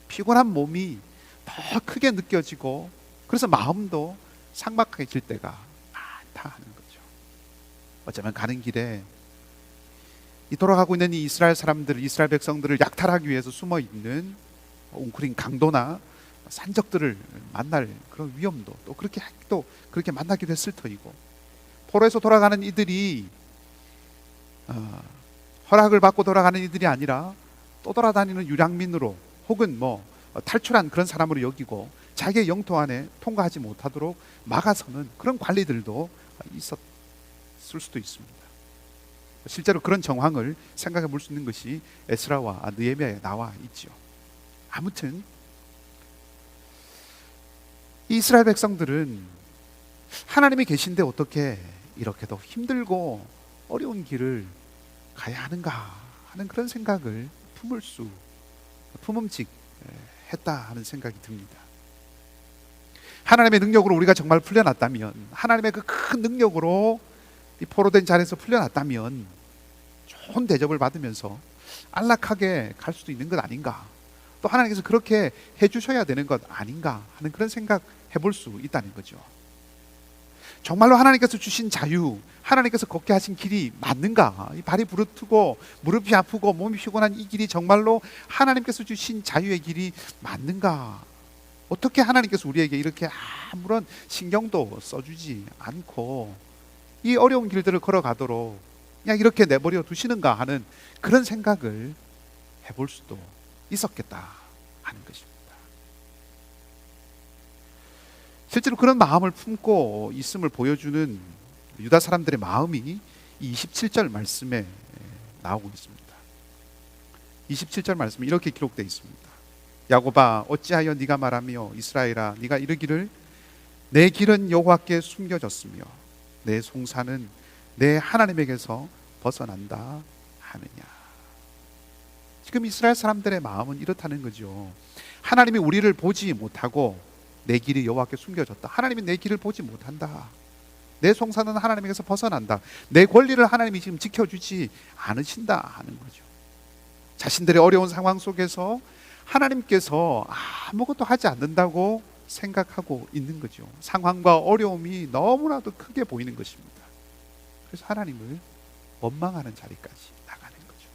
피곤한 몸이 더 크게 느껴지고, 그래서 마음도 삭막해질 때가 많다 하는 거죠. 어쩌면 가는 길에 이 돌아가고 있는 이 이스라엘 사람들, 이스라엘 백성들을 약탈하기 위해서 숨어 있는 웅크린 강도나 산적들을 만날 그런 위험도 또 그렇게 만나기도 했을 터이고, 포로에서 돌아가는 이들이 허락을 받고 돌아가는 이들이 아니라 떠돌아다니는 유량민으로 혹은 탈출한 그런 사람으로 여기고 자기의 영토 안에 통과하지 못하도록 막아서는 그런 관리들도 있었을 수도 있습니다. 실제로 그런 정황을 생각해 볼 수 있는 것이 에스라와 느헤미야에 나와 있죠. 아무튼 이 이스라엘 백성들은 하나님이 계신데 어떻게 이렇게도 힘들고 어려운 길을 가야 하는가 하는 그런 생각을 품음직했다 하는 생각이 듭니다. 하나님의 능력으로 우리가 정말 풀려났다면, 하나님의 그 큰 능력으로 이 포로된 자리에서 풀려났다면 좋은 대접을 받으면서 안락하게 갈 수도 있는 것 아닌가, 또 하나님께서 그렇게 해주셔야 되는 것 아닌가 하는 그런 생각 해볼 수 있다는 거죠. 정말로 하나님께서 주신 자유, 하나님께서 걷게 하신 길이 맞는가? 이 발이 부르트고 무릎이 아프고 몸이 피곤한 이 길이 정말로 하나님께서 주신 자유의 길이 맞는가? 어떻게 하나님께서 우리에게 이렇게 아무런 신경도 써주지 않고 이 어려운 길들을 걸어가도록 그냥 이렇게 내버려 두시는가 하는 그런 생각을 해볼 수도 있었겠다 하는 것입니다. 실제로 그런 마음을 품고 있음을 보여주는 유다 사람들의 마음이 이 27절 말씀에 나오고 있습니다. 27절 말씀에 이렇게 기록되어 있습니다. 야곱아, 어찌하여 네가 말하며 이스라엘아, 네가 이르기를 내 길은 여호와께 숨겨졌으며 내 송사는 내 하나님에게서 벗어난다 하느냐. 지금 이스라엘 사람들의 마음은 이렇다는 거죠. 하나님이 우리를 보지 못하고 내 길이 여호와께 숨겨졌다. 하나님이 내 길을 보지 못한다. 내 송사는 하나님에게서 벗어난다. 내 권리를 하나님이 지금 지켜주지 않으신다 하는 거죠. 자신들의 어려운 상황 속에서 하나님께서 아무것도 하지 않는다고 생각하고 있는 거죠. 상황과 어려움이 너무나도 크게 보이는 것입니다. 그래서 하나님을 원망하는 자리까지 나가는 거죠.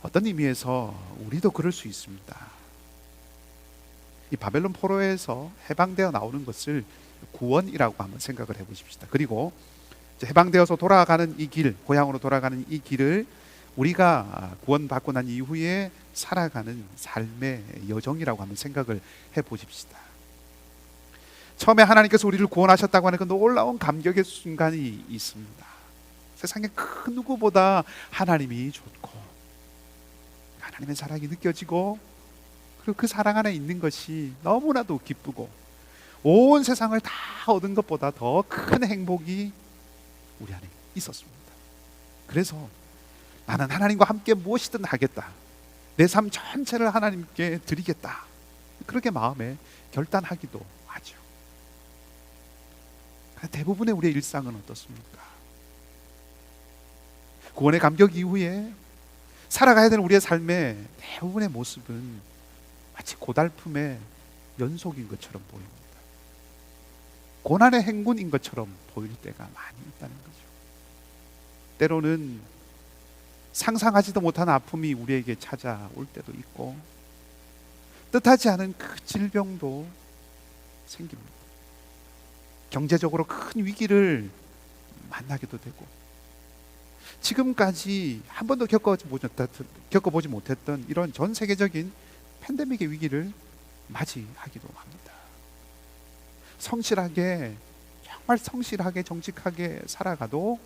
어떤 의미에서 우리도 그럴 수 있습니다. 이 바벨론 포로에서 해방되어 나오는 것을 구원이라고 한번 생각을 해보십시다. 그리고 해방되어서 돌아가는 이 길, 고향으로 돌아가는 이 길을 우리가 구원받고 난 이후에 살아가는 삶의 여정이라고 한번 생각을 해보십시다. 처음에 하나님께서 우리를 구원하셨다고 하는 그 놀라운 감격의 순간이 있습니다. 세상에 그 누구보다 하나님이 좋고 하나님의 사랑이 느껴지고, 그리고 그 사랑 안에 있는 것이 너무나도 기쁘고 온 세상을 다 얻은 것보다 더 큰 행복이 우리 안에 있었습니다. 그래서 나는 하나님과 함께 무엇이든 하겠다, 내 삶 전체를 하나님께 드리겠다, 그렇게 마음에 결단하기도 하죠. 대부분의 우리의 일상은 어떻습니까? 구원의 감격 이후에 살아가야 되는 우리의 삶의 대부분의 모습은 마치 고달픔의 연속인 것처럼 보입니다. 고난의 행군인 것처럼 보일 때가 많이 있다는 거죠. 때로는 상상하지도 못한 아픔이 우리에게 찾아올 때도 있고, 뜻하지 않은 그 질병도 생깁니다. 경제적으로 큰 위기를 만나기도 되고, 지금까지 한 번도 겪어보지 못했던 이런 전 세계적인 팬데믹의 위기를 맞이하기도 합니다. 성실하게, 정말 성실하게 정직하게 살아가도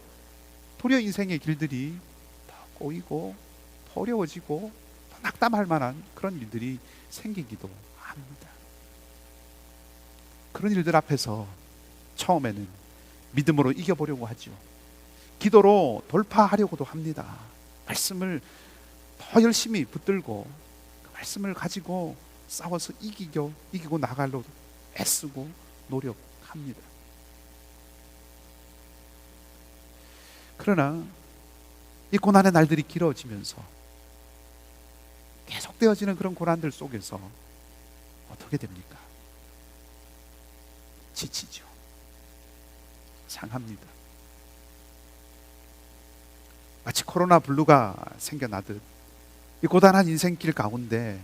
도리어 인생의 길들이 더 꼬이고 더 어려워지고 더 낙담할 만한 그런 일들이 생기기도 합니다. 그런 일들 앞에서 처음에는 믿음으로 이겨보려고 하죠. 기도로 돌파하려고도 합니다. 말씀을 더 열심히 붙들고 그 말씀을 가지고 싸워서 이기고 나가려고 애쓰고 노력합니다. 그러나 이 고난의 날들이 길어지면서 계속되어지는 그런 고난들 속에서 어떻게 됩니까? 지치죠. 상합니다. 마치 코로나 블루가 생겨나듯 이 고단한 인생길 가운데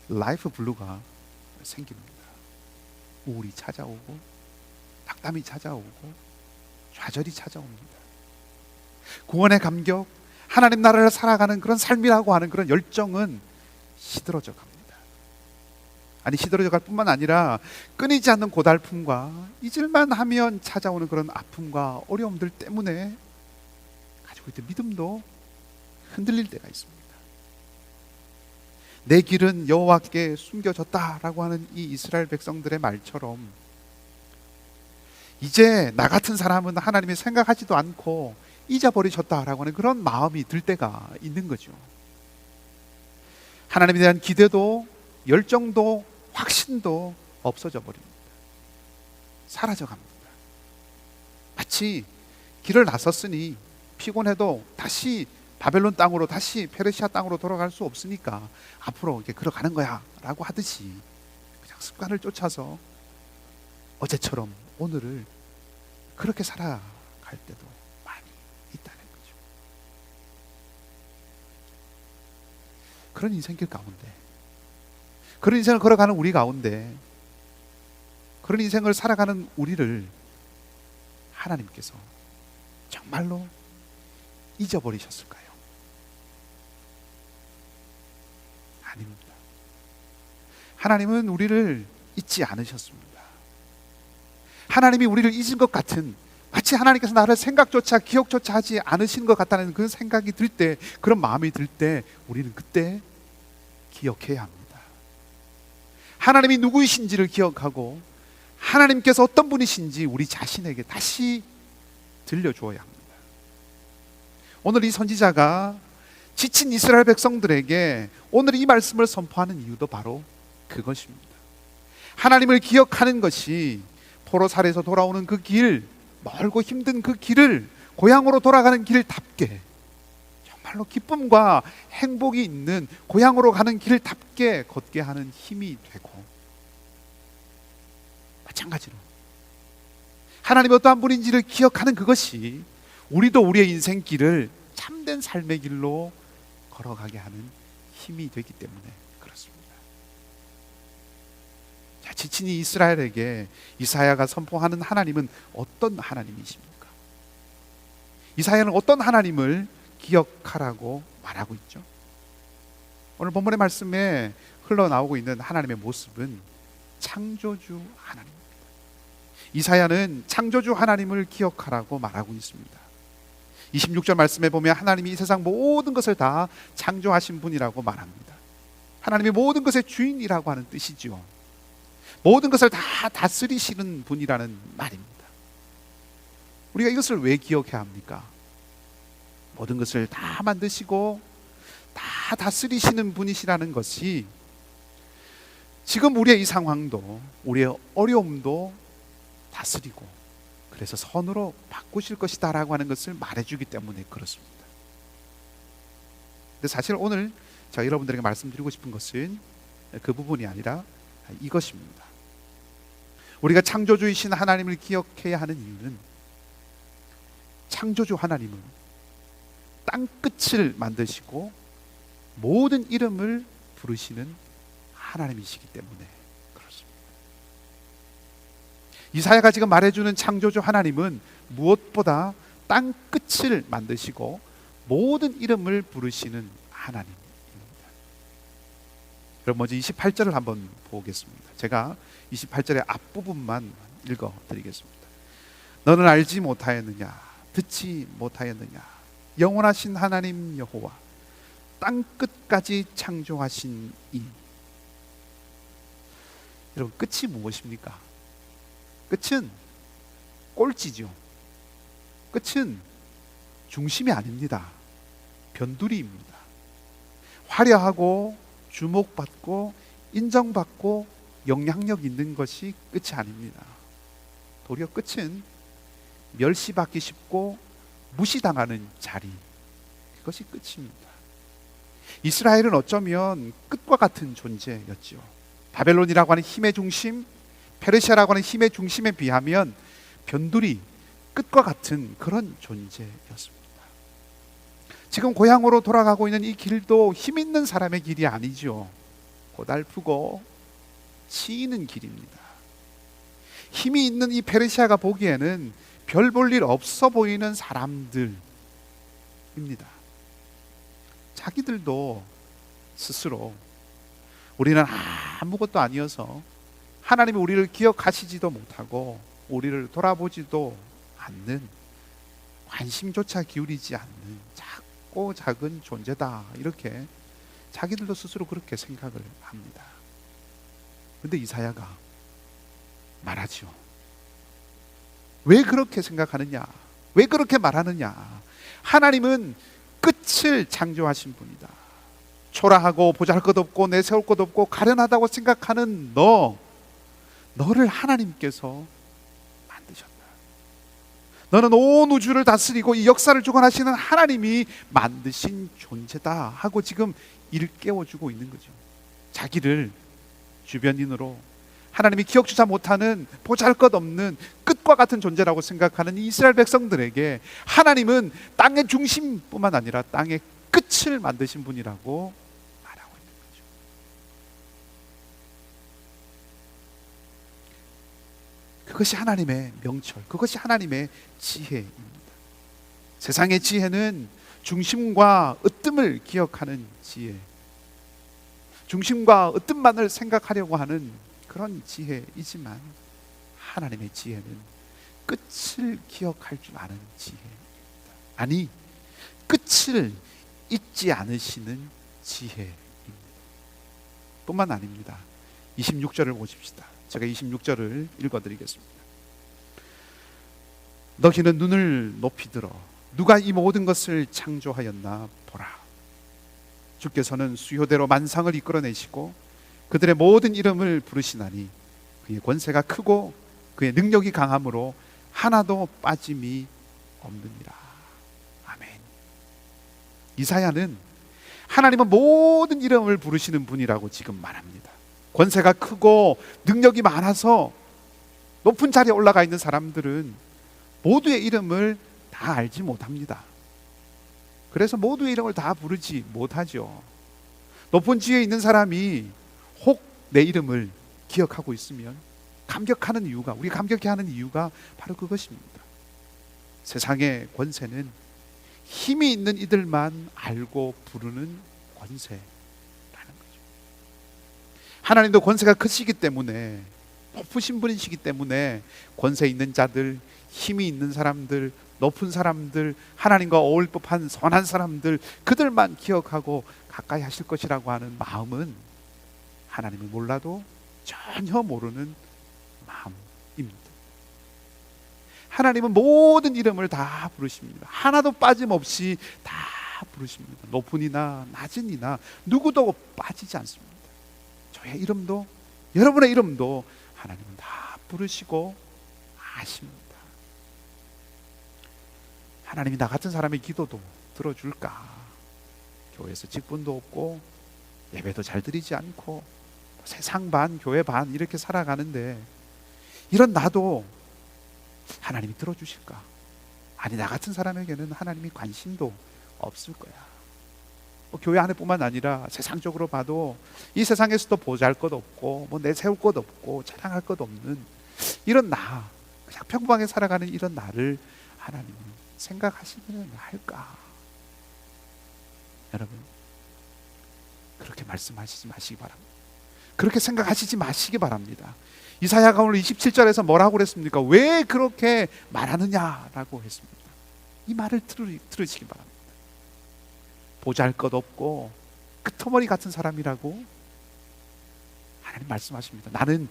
라이프 블루가 생깁니다. 우울이 찾아오고 낙담이 찾아오고 좌절이 찾아옵니다. 구원의 감격, 하나님 나라를 살아가는 그런 삶이라고 하는 그런 열정은 시들어져 갑니다. 아니, 시들어져 갈 뿐만 아니라 끊이지 않는 고달픔과 잊을만 하면 찾아오는 그런 아픔과 어려움들 때문에 가지고 있던 믿음도 흔들릴 때가 있습니다. 내 길은 여호와께 숨겨졌다라고 하는 이 이스라엘 백성들의 말처럼 이제 나 같은 사람은 하나님이 생각하지도 않고 잊어버리셨다라고 하는 그런 마음이 들 때가 있는 거죠. 하나님에 대한 기대도 열정도 확신도 없어져 버립니다. 사라져 갑니다. 마치 길을 나섰으니 피곤해도 다시 바벨론 땅으로, 다시 페르시아 땅으로 돌아갈 수 없으니까 앞으로 이렇게 걸어가는 거야 라고 하듯이 그냥 습관을 쫓아서 어제처럼 오늘을 그렇게 살아갈 때도 많이 있다는 거죠. 그런 인생길 가운데, 그런 인생을 걸어가는 우리 가운데, 그런 인생을 살아가는 우리를 하나님께서 정말로 잊어버리셨을까요? 아닙니다. 하나님은 우리를 잊지 않으셨습니다. 하나님이 우리를 잊은 것 같은, 마치 하나님께서 나를 생각조차 기억조차 하지 않으신 것 같다는 그 생각이 들 때, 그런 마음이 들 때 우리는 그때 기억해야 합니다. 하나님이 누구이신지를 기억하고 하나님께서 어떤 분이신지 우리 자신에게 다시 들려주어야 합니다. 오늘 이 선지자가 지친 이스라엘 백성들에게 오늘 이 말씀을 선포하는 이유도 바로 그것입니다. 하나님을 기억하는 것이 포로살에서 돌아오는 그 길, 멀고 힘든 그 길을 고향으로 돌아가는 길답게, 정말로 기쁨과 행복이 있는 고향으로 가는 길답게 걷게 하는 힘이 되고, 마찬가지로 하나님이 어떠한 분인지를 기억하는 그것이 우리도 우리의 인생길을 참된 삶의 길로 걸어가게 하는 힘이 되기 때문에 그렇습니다. 자, 지친 이 이스라엘에게 이사야가 선포하는 하나님은 어떤 하나님이십니까? 이사야는 어떤 하나님을 기억하라고 말하고 있죠? 오늘 본문의 말씀에 흘러나오고 있는 하나님의 모습은 창조주 하나님입니다. 이사야는 창조주 하나님을 기억하라고 말하고 있습니다. 26절 말씀에 보면 하나님이 이 세상 모든 것을 다 창조하신 분이라고 말합니다. 하나님이 모든 것의 주인이라고 하는 뜻이죠. 모든 것을 다 다스리시는 분이라는 말입니다. 우리가 이것을 왜 기억해야 합니까? 모든 것을 다 만드시고 다 다스리시는 분이시라는 것이 지금 우리의 이 상황도, 우리의 어려움도 다스리고 그래서 선으로 바꾸실 것이다 라고 하는 것을 말해주기 때문에 그렇습니다. 근데 사실 오늘 제가 여러분들에게 말씀드리고 싶은 것은 그 부분이 아니라 이것입니다. 우리가 창조주이신 하나님을 기억해야 하는 이유는 창조주 하나님은 땅 끝을 만드시고 모든 이름을 부르시는 하나님이시기 때문에 그렇습니다. 이사야가 지금 말해주는 창조주 하나님은 무엇보다 땅 끝을 만드시고 모든 이름을 부르시는 하나님입니다. 그럼 먼저 28절을 한번 보겠습니다. 제가 28절의 앞부분만 읽어드리겠습니다. 너는 알지 못하였느냐, 듣지 못하였느냐, 영원하신 하나님 여호와 땅 끝까지 창조하신 이. 여러분, 끝이 무엇입니까? 끝은 꼴찌죠. 끝은 중심이 아닙니다. 변두리입니다. 화려하고 주목받고 인정받고 영향력 있는 것이 끝이 아닙니다. 도리어 끝은 멸시받기 쉽고 무시당하는 자리, 그것이 끝입니다. 이스라엘은 어쩌면 끝과 같은 존재였죠. 바벨론이라고 하는 힘의 중심, 페르시아라고 하는 힘의 중심에 비하면 변두리, 끝과 같은 그런 존재였습니다. 지금 고향으로 돌아가고 있는 이 길도 힘 있는 사람의 길이 아니죠. 고달프고 치이는 길입니다. 힘이 있는 이 페르시아가 보기에는 별 볼 일 없어 보이는 사람들입니다. 자기들도 스스로 우리는 아무것도 아니어서 하나님이 우리를 기억하시지도 못하고 우리를 돌아보지도 않는, 관심조차 기울이지 않는 작고 작은 존재다, 이렇게 자기들도 스스로 그렇게 생각을 합니다. 그런데 이사야가 말하죠. 왜 그렇게 생각하느냐, 왜 그렇게 말하느냐. 하나님은 끝을 창조하신 분이다. 초라하고 보잘것없고 내세울 것 없고 가련하다고 생각하는 너를 하나님께서 만드셨다. 너는 온 우주를 다스리고 이 역사를 주관하시는 하나님이 만드신 존재다 하고 지금 일깨워주고 있는 거죠. 자기를 주변인으로 하나님이 기억조차 못하는 보잘것없는 끝과 같은 존재라고 생각하는 이스라엘 백성들에게 하나님은 땅의 중심뿐만 아니라 땅의 끝을 만드신 분이라고 말하고 있는 거죠. 그것이 하나님의 명철, 그것이 하나님의 지혜입니다. 세상의 지혜는 중심과 으뜸을 기억하는 지혜, 중심과 으뜸만을 생각하려고 하는 그런 지혜이지만 하나님의 지혜는 끝을 기억할 줄 아는 지혜입니다. 아니, 끝을 잊지 않으시는 지혜입니다. 뿐만 아닙니다. 26절을 보십시다. 제가 26절을 읽어드리겠습니다. 너희는 눈을 높이 들어 누가 이 모든 것을 창조하였나 보라. 주께서는 수요대로 만상을 이끌어내시고 그들의 모든 이름을 부르시나니 그의 권세가 크고 그의 능력이 강함으로 하나도 빠짐이 없느니라. 아멘. 이사야는 하나님은 모든 이름을 부르시는 분이라고 지금 말합니다. 권세가 크고 능력이 많아서 높은 자리에 올라가 있는 사람들은 모두의 이름을 다 알지 못합니다. 그래서 모두의 이름을 다 부르지 못하죠. 높은 지위에 있는 사람이 혹 내 이름을 기억하고 있으면 감격하는 이유가, 우리 감격해하는 이유가 바로 그것입니다. 세상의 권세는 힘이 있는 이들만 알고 부르는 권세라는 거죠. 하나님도 권세가 크시기 때문에, 높으신 분이시기 때문에 권세 있는 자들, 힘이 있는 사람들, 높은 사람들, 하나님과 어울릴 법한 선한 사람들, 그들만 기억하고 가까이 하실 것이라고 하는 마음은 하나님을 몰라도 전혀 모르는 마음입니다. 하나님은 모든 이름을 다 부르십니다. 하나도 빠짐없이 다 부르십니다. 높은 이나 낮은 이나 누구도 빠지지 않습니다. 저의 이름도 여러분의 이름도 하나님은 다 부르시고 아십니다. 하나님이 나 같은 사람의 기도도 들어줄까? 교회에서 직분도 없고 예배도 잘 드리지 않고 세상 반 교회 반 이렇게 살아가는데 이런 나도 하나님이 들어주실까? 아니, 나 같은 사람에게는 하나님이 관심도 없을 거야. 교회 안에뿐만 아니라 세상적으로 봐도 이 세상에서도 보잘 것 없고 뭐 내세울 것 없고 자랑할 것 없는 이런 나, 그냥 평범하게 살아가는 이런 나를 하나님은 생각하시면 할까? 여러분, 그렇게 말씀하시지 마시기 바랍니다. 그렇게 생각하시지 마시기 바랍니다. 이사야가 오늘 27절에서 뭐라고 그랬습니까? 왜 그렇게 말하느냐라고 했습니다. 이 말을 들으시기 바랍니다. 보잘것없고 끄트머리 같은 사람이라고 하나님 말씀하십니다. 나는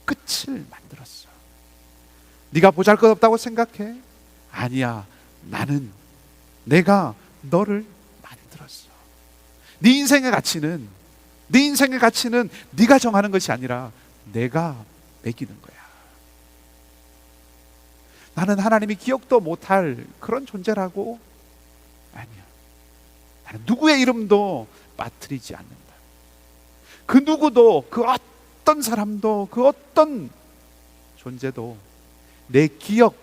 끝을 만들었어. 네가 보잘것없다고 생각해? 아니야. 내가 너를 만들었어. 네 인생의 가치는 네가 정하는 것이 아니라 내가 매기는 거야. 나는 하나님이 기억도 못할 그런 존재라고? 아니야. 나는 누구의 이름도 빠뜨리지 않는다. 그 누구도, 그 어떤 사람도, 그 어떤 존재도 내 기억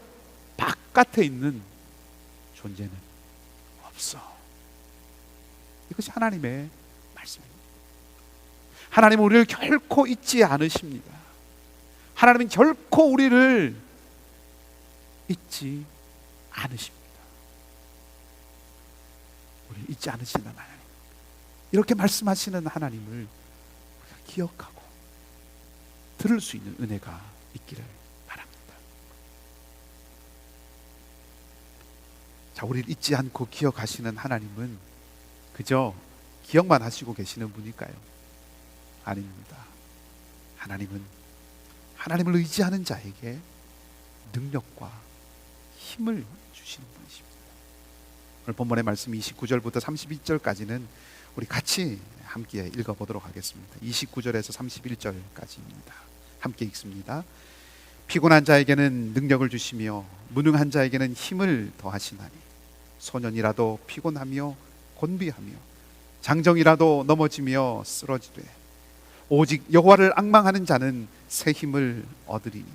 바깥에 있는 존재는 없어. 이것이 하나님의 말씀입니다. 하나님은 우리를 결코 잊지 않으십니다. 하나님은 결코 우리를 잊지 않으십니다. 우리를 잊지 않으시는 하나님, 이렇게 말씀하시는 하나님을 우리가 기억하고 들을 수 있는 은혜가 있기를 바랍니다. 자, 우리를 잊지 않고 기억하시는 하나님은 그저 기억만 하시고 계시는 분일까요? 아닙니다. 하나님을 의지하는 자에게 능력과 힘을 주시는 분이십니다. 오늘 본문의 말씀 29절부터 32절까지는 우리 같이 함께 읽어보도록 하겠습니다. 29절에서 31절까지입니다. 함께 읽습니다. 피곤한 자에게는 능력을 주시며 무능한 자에게는 힘을 더하시나니 소년이라도 피곤하며 곤비하며 장정이라도 넘어지며 쓰러지되 오직 여호와를 앙망하는 자는 새 힘을 얻으리니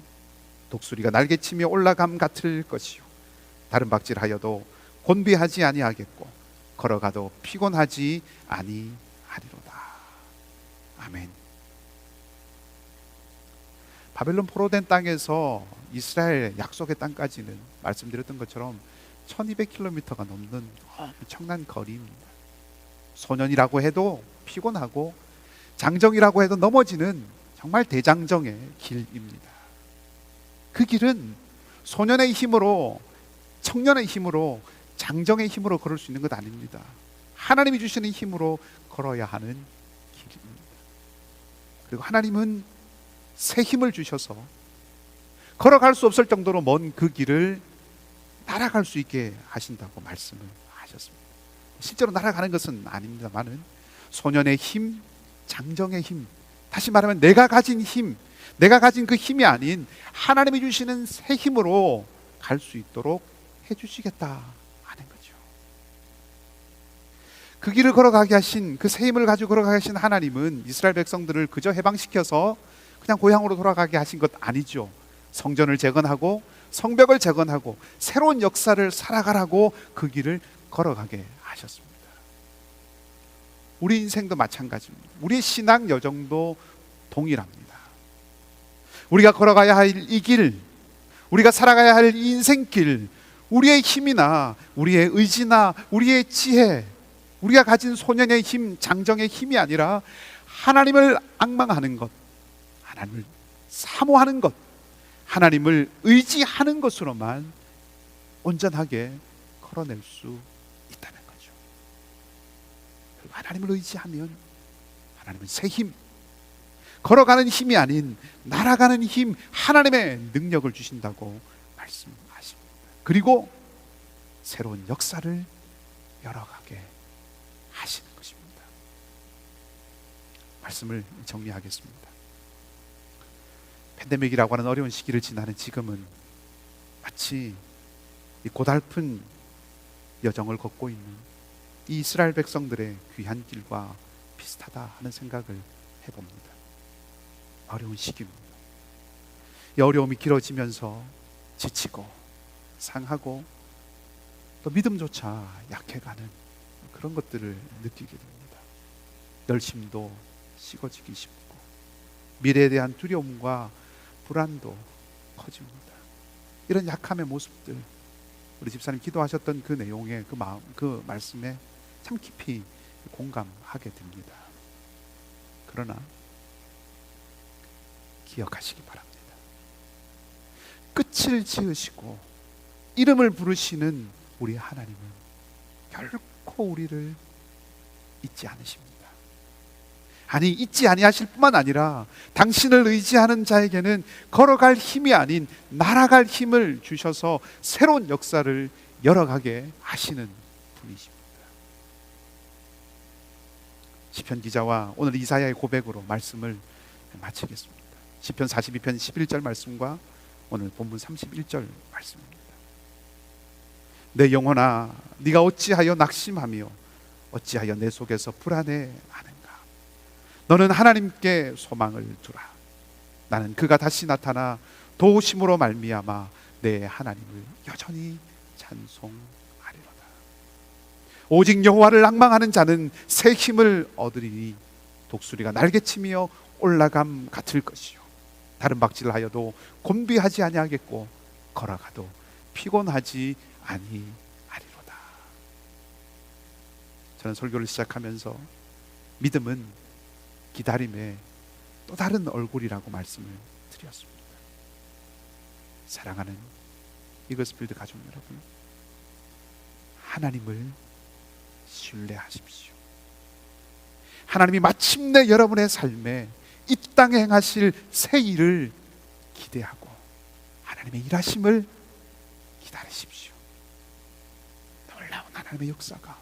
독수리가 날개치며 올라감 같을 것이요 다른 박질하여도 곤비하지 아니하겠고 걸어가도 피곤하지 아니하리로다. 아멘. 바벨론 포로된 땅에서 이스라엘 약속의 땅까지는 말씀드렸던 것처럼 1200km가 넘는 엄청난 거리입니다. 소년이라고 해도 피곤하고 장정이라고 해도 넘어지는 정말 대장정의 길입니다. 그 길은 소년의 힘으로, 청년의 힘으로, 장정의 힘으로 걸을 수 있는 것 아닙니다. 하나님이 주시는 힘으로 걸어야 하는 길입니다. 그리고 하나님은 새 힘을 주셔서 걸어갈 수 없을 정도로 먼 그 길을 날아갈 수 있게 하신다고 말씀을 하셨습니다. 실제로 날아가는 것은 아닙니다만은 소년의 힘, 장정의 힘, 다시 말하면 내가 가진 힘, 내가 가진 그 힘이 아닌 하나님이 주시는 새 힘으로 갈 수 있도록 해주시겠다 하는 거죠. 그 길을 걸어가게 하신, 그 새 힘을 가지고 걸어가게 하신 하나님은 이스라엘 백성들을 그저 해방시켜서 그냥 고향으로 돌아가게 하신 것 아니죠. 성전을 재건하고 성벽을 재건하고 새로운 역사를 살아가라고 그 길을 걸어가게 하셨습니다. 우리 인생도 마찬가지입니다. 우리의 신앙 여정도 동일합니다. 우리가 걸어가야 할 이 길, 우리가 살아가야 할 이 인생길, 우리의 힘이나 우리의 의지나 우리의 지혜, 우리가 가진 소년의 힘, 장정의 힘이 아니라 하나님을 앙망하는 것, 하나님을 사모하는 것, 하나님을 의지하는 것으로만 온전하게 걸어낼 수 있다는 거죠. 하나님을 의지하면 하나님은 새 힘, 걸어가는 힘이 아닌 날아가는 힘, 하나님의 능력을 주신다고 말씀하십니다. 그리고 새로운 역사를 열어가게 하시는 것입니다. 말씀을 정리하겠습니다. 팬데믹이라고 하는 어려운 시기를 지나는 지금은 마치 이 고달픈 여정을 걷고 있는 이 이스라엘 백성들의 귀한 길과 비슷하다 하는 생각을 해봅니다. 어려운 시기입니다. 이 어려움이 길어지면서 지치고 상하고 또 믿음조차 약해가는 그런 것들을 느끼게 됩니다. 열심도 식어지기 쉽고 미래에 대한 두려움과 불안도 커집니다. 이런 약함의 모습들, 우리 집사님 기도하셨던 그 내용의 그 마음, 그 말씀에 참 깊이 공감하게 됩니다. 그러나 기억하시기 바랍니다. 끝을 지으시고 이름을 부르시는 우리 하나님은 결코 우리를 잊지 않으십니다. 아니, 잊지 아니하실 뿐만 아니라 당신을 의지하는 자에게는 걸어갈 힘이 아닌 날아갈 힘을 주셔서 새로운 역사를 열어가게 하시는 분이십니다. 시편 기자와 오늘 이사야의 고백으로 말씀을 마치겠습니다. 시편 42편 11절 말씀과 오늘 본문 31절 말씀입니다. 내 영혼아, 네가 어찌하여 낙심하며 어찌하여 내 속에서 불안해하는가? 너는 하나님께 소망을 두라. 나는 그가 다시 나타나 도우심으로 말미암아 내 하나님을 여전히 찬송하리로다. 오직 여호와를 앙망하는 자는 새 힘을 얻으리니 독수리가 날개치며 올라감 같을 것이요 다른 박질을 하여도 곤비하지 아니하겠고 걸어가도 피곤하지 아니하리로다. 저는 설교를 시작하면서 믿음은 기다림의 또 다른 얼굴이라고 말씀을 드렸습니다. 사랑하는 이글스필드 가족 여러분, 하나님을 신뢰하십시오. 하나님이 마침내 여러분의 삶에 이 땅에 행하실 새 일을 기대하고 하나님의 일하심을 기다리십시오. 놀라운 하나님의 역사가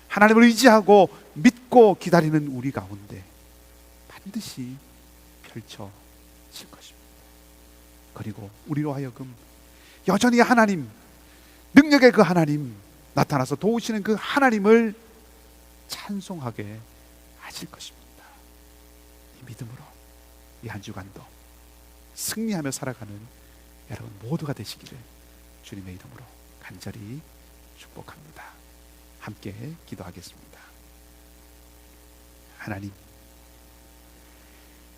하나님을 의지하고 믿고 기다리는 우리 가운데 반드시 펼쳐질 것입니다. 그리고 우리로 하여금 여전히 하나님, 능력의 그 하나님, 나타나서 도우시는 그 하나님을 찬송하게 하실 것입니다. 이 믿음으로 이 한 주간도 승리하며 살아가는 여러분 모두가 되시기를 주님의 이름으로 간절히 축복합니다. 함께 기도하겠습니다.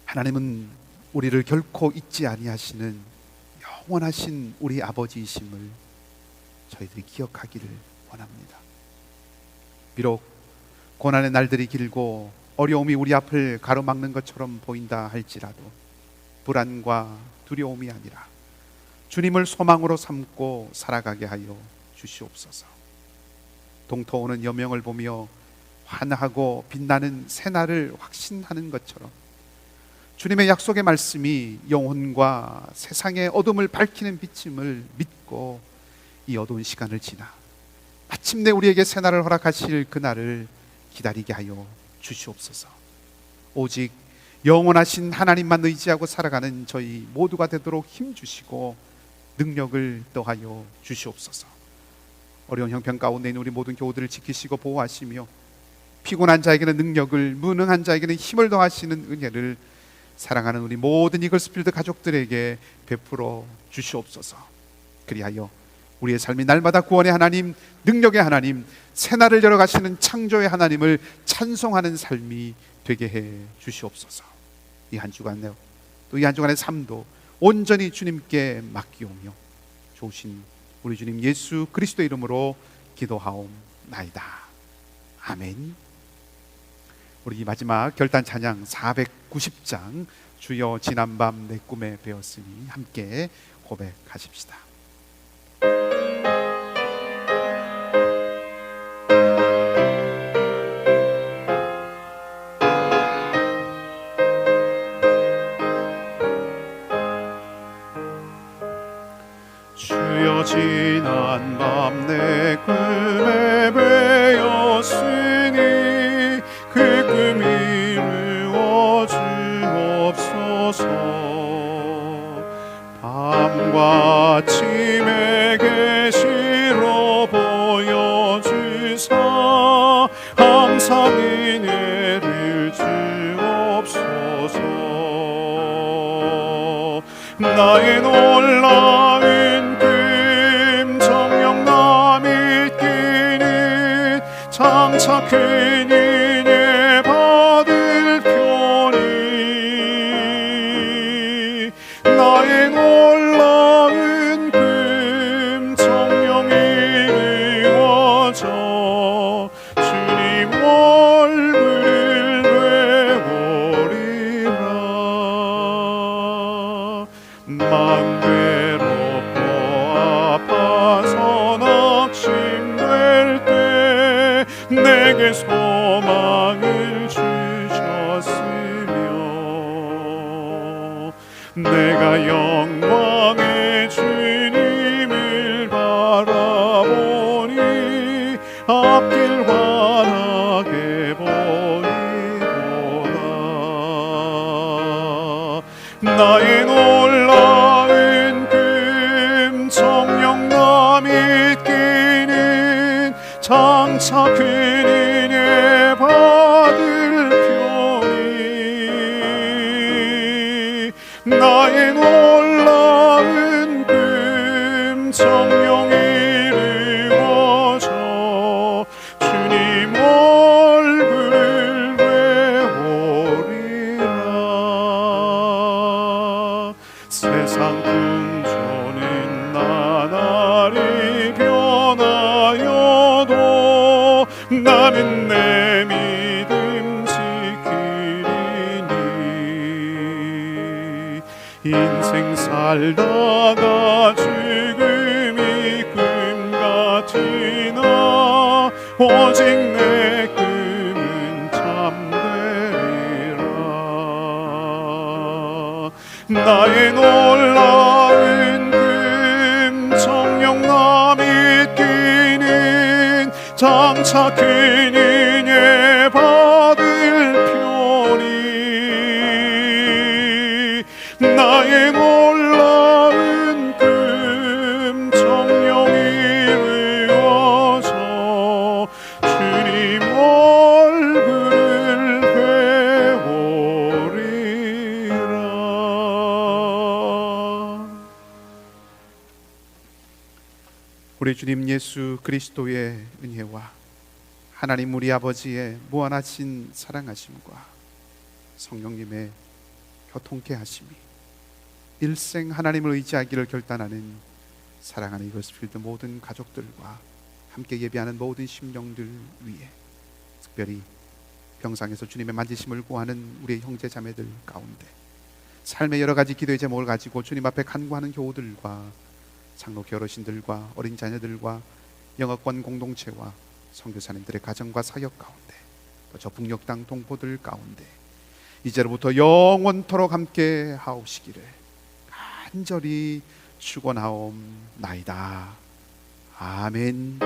하나님은 우리를 결코 잊지 아니하시는 영원하신 우리 아버지이심을 저희들이 기억하기를 원합니다. 비록 고난의 날들이 길고 어려움이 우리 앞을 가로막는 것처럼 보인다 할지라도 불안과 두려움이 아니라 주님을 소망으로 삼고 살아가게 하여 주시옵소서. 동토오는 여명을 보며 환하고 빛나는 새날을 확신하는 것처럼 주님의 약속의 말씀이 영혼과 세상의 어둠을 밝히는 빛임을 믿고 이 어두운 시간을 지나 마침내 우리에게 새날을 허락하실 그날을 기다리게 하여 주시옵소서. 오직 영원하신 하나님만 의지하고 살아가는 저희 모두가 되도록 힘주시고 능력을 더하여 주시옵소서. 어려운 형편 가운데 있는 우리 모든 교우들을 지키시고 보호하시며 피곤한 자에게는 능력을, 무능한 자에게는 힘을 더하시는 은혜를 사랑하는 우리 모든 이글스필드 가족들에게 베풀어 주시옵소서. 그리하여 우리의 삶이 날마다 구원의 하나님, 능력의 하나님, 새날을 열어가시는 창조의 하나님을 찬송하는 삶이 되게 해 주시옵소서. 이 한 주간 또 이 한 주간의 삶도 온전히 주님께 맡기오며 좋으신 우리 주님 예수 그리스도의 이름으로 기도하옵나이다. 아멘. 우리 마지막 결단 찬양 490장 주여 지난밤 내 꿈에 배웠으니 함께 고백하십시다. 주여 지난 밤 내 꿈에 배었으니 그 꿈이 이루어 주옵소서. 밤과 아침에 계시로 보여주사 항상 은혜를 주옵소서. 나의 놀라운 꿈 정녕 나 믿기는 장차 큰 은혜 받을 편이. 나의 놀라운 꿈 정녕 이루어져 주님 얼굴을 배우리라. 만 괴롭고 아파서 낙심될 때 내게 소망을 주셨으며 내가 영광의 주님을 바라보니 앞길 환하게 보이도다. 나의 놀라운 꿈 정녕 나 믿기는 장차 큰 은혜 받을 편이. 나의 놀라운 꿈 정녕 이루어져 주님 얼굴을 배우리라. 세상 풍조는 나날이 변하여도 나는 내 믿음 지키리니. 인생 살다가 죽음이 꿈 같으나 오직 내 꿈은 참되리라. 나의 놀라운 꿈 정녕 나 믿기는 장차 큰 은혜 받을 편이. 나의 놀라운 꿈 정녕 이루어져 주님 얼굴을 배우리라. 우리 주님 예수 그리스도의 은혜와 하나님 우리 아버지의 무한하신 사랑하심과 성령님의 교통케 하심이 일생 하나님을 의지하기를 결단하는 사랑하는 이것필드 모든 가족들과 함께 예배하는 모든 심령들 위에, 특별히 병상에서 주님의 만지심을 구하는 우리의 형제 자매들 가운데 삶의 여러 가지 기도의 제목을 가지고 주님 앞에 간구하는 교우들과 장로교 어르신들과 어린 자녀들과 영어권 공동체와 선교사님들의 가정과 사역 가운데, 또 저 북녘 땅 동포들 가운데 이제로부터 영원토록 함께 하옵시기를 간절히 축원하옵나이다. 아멘.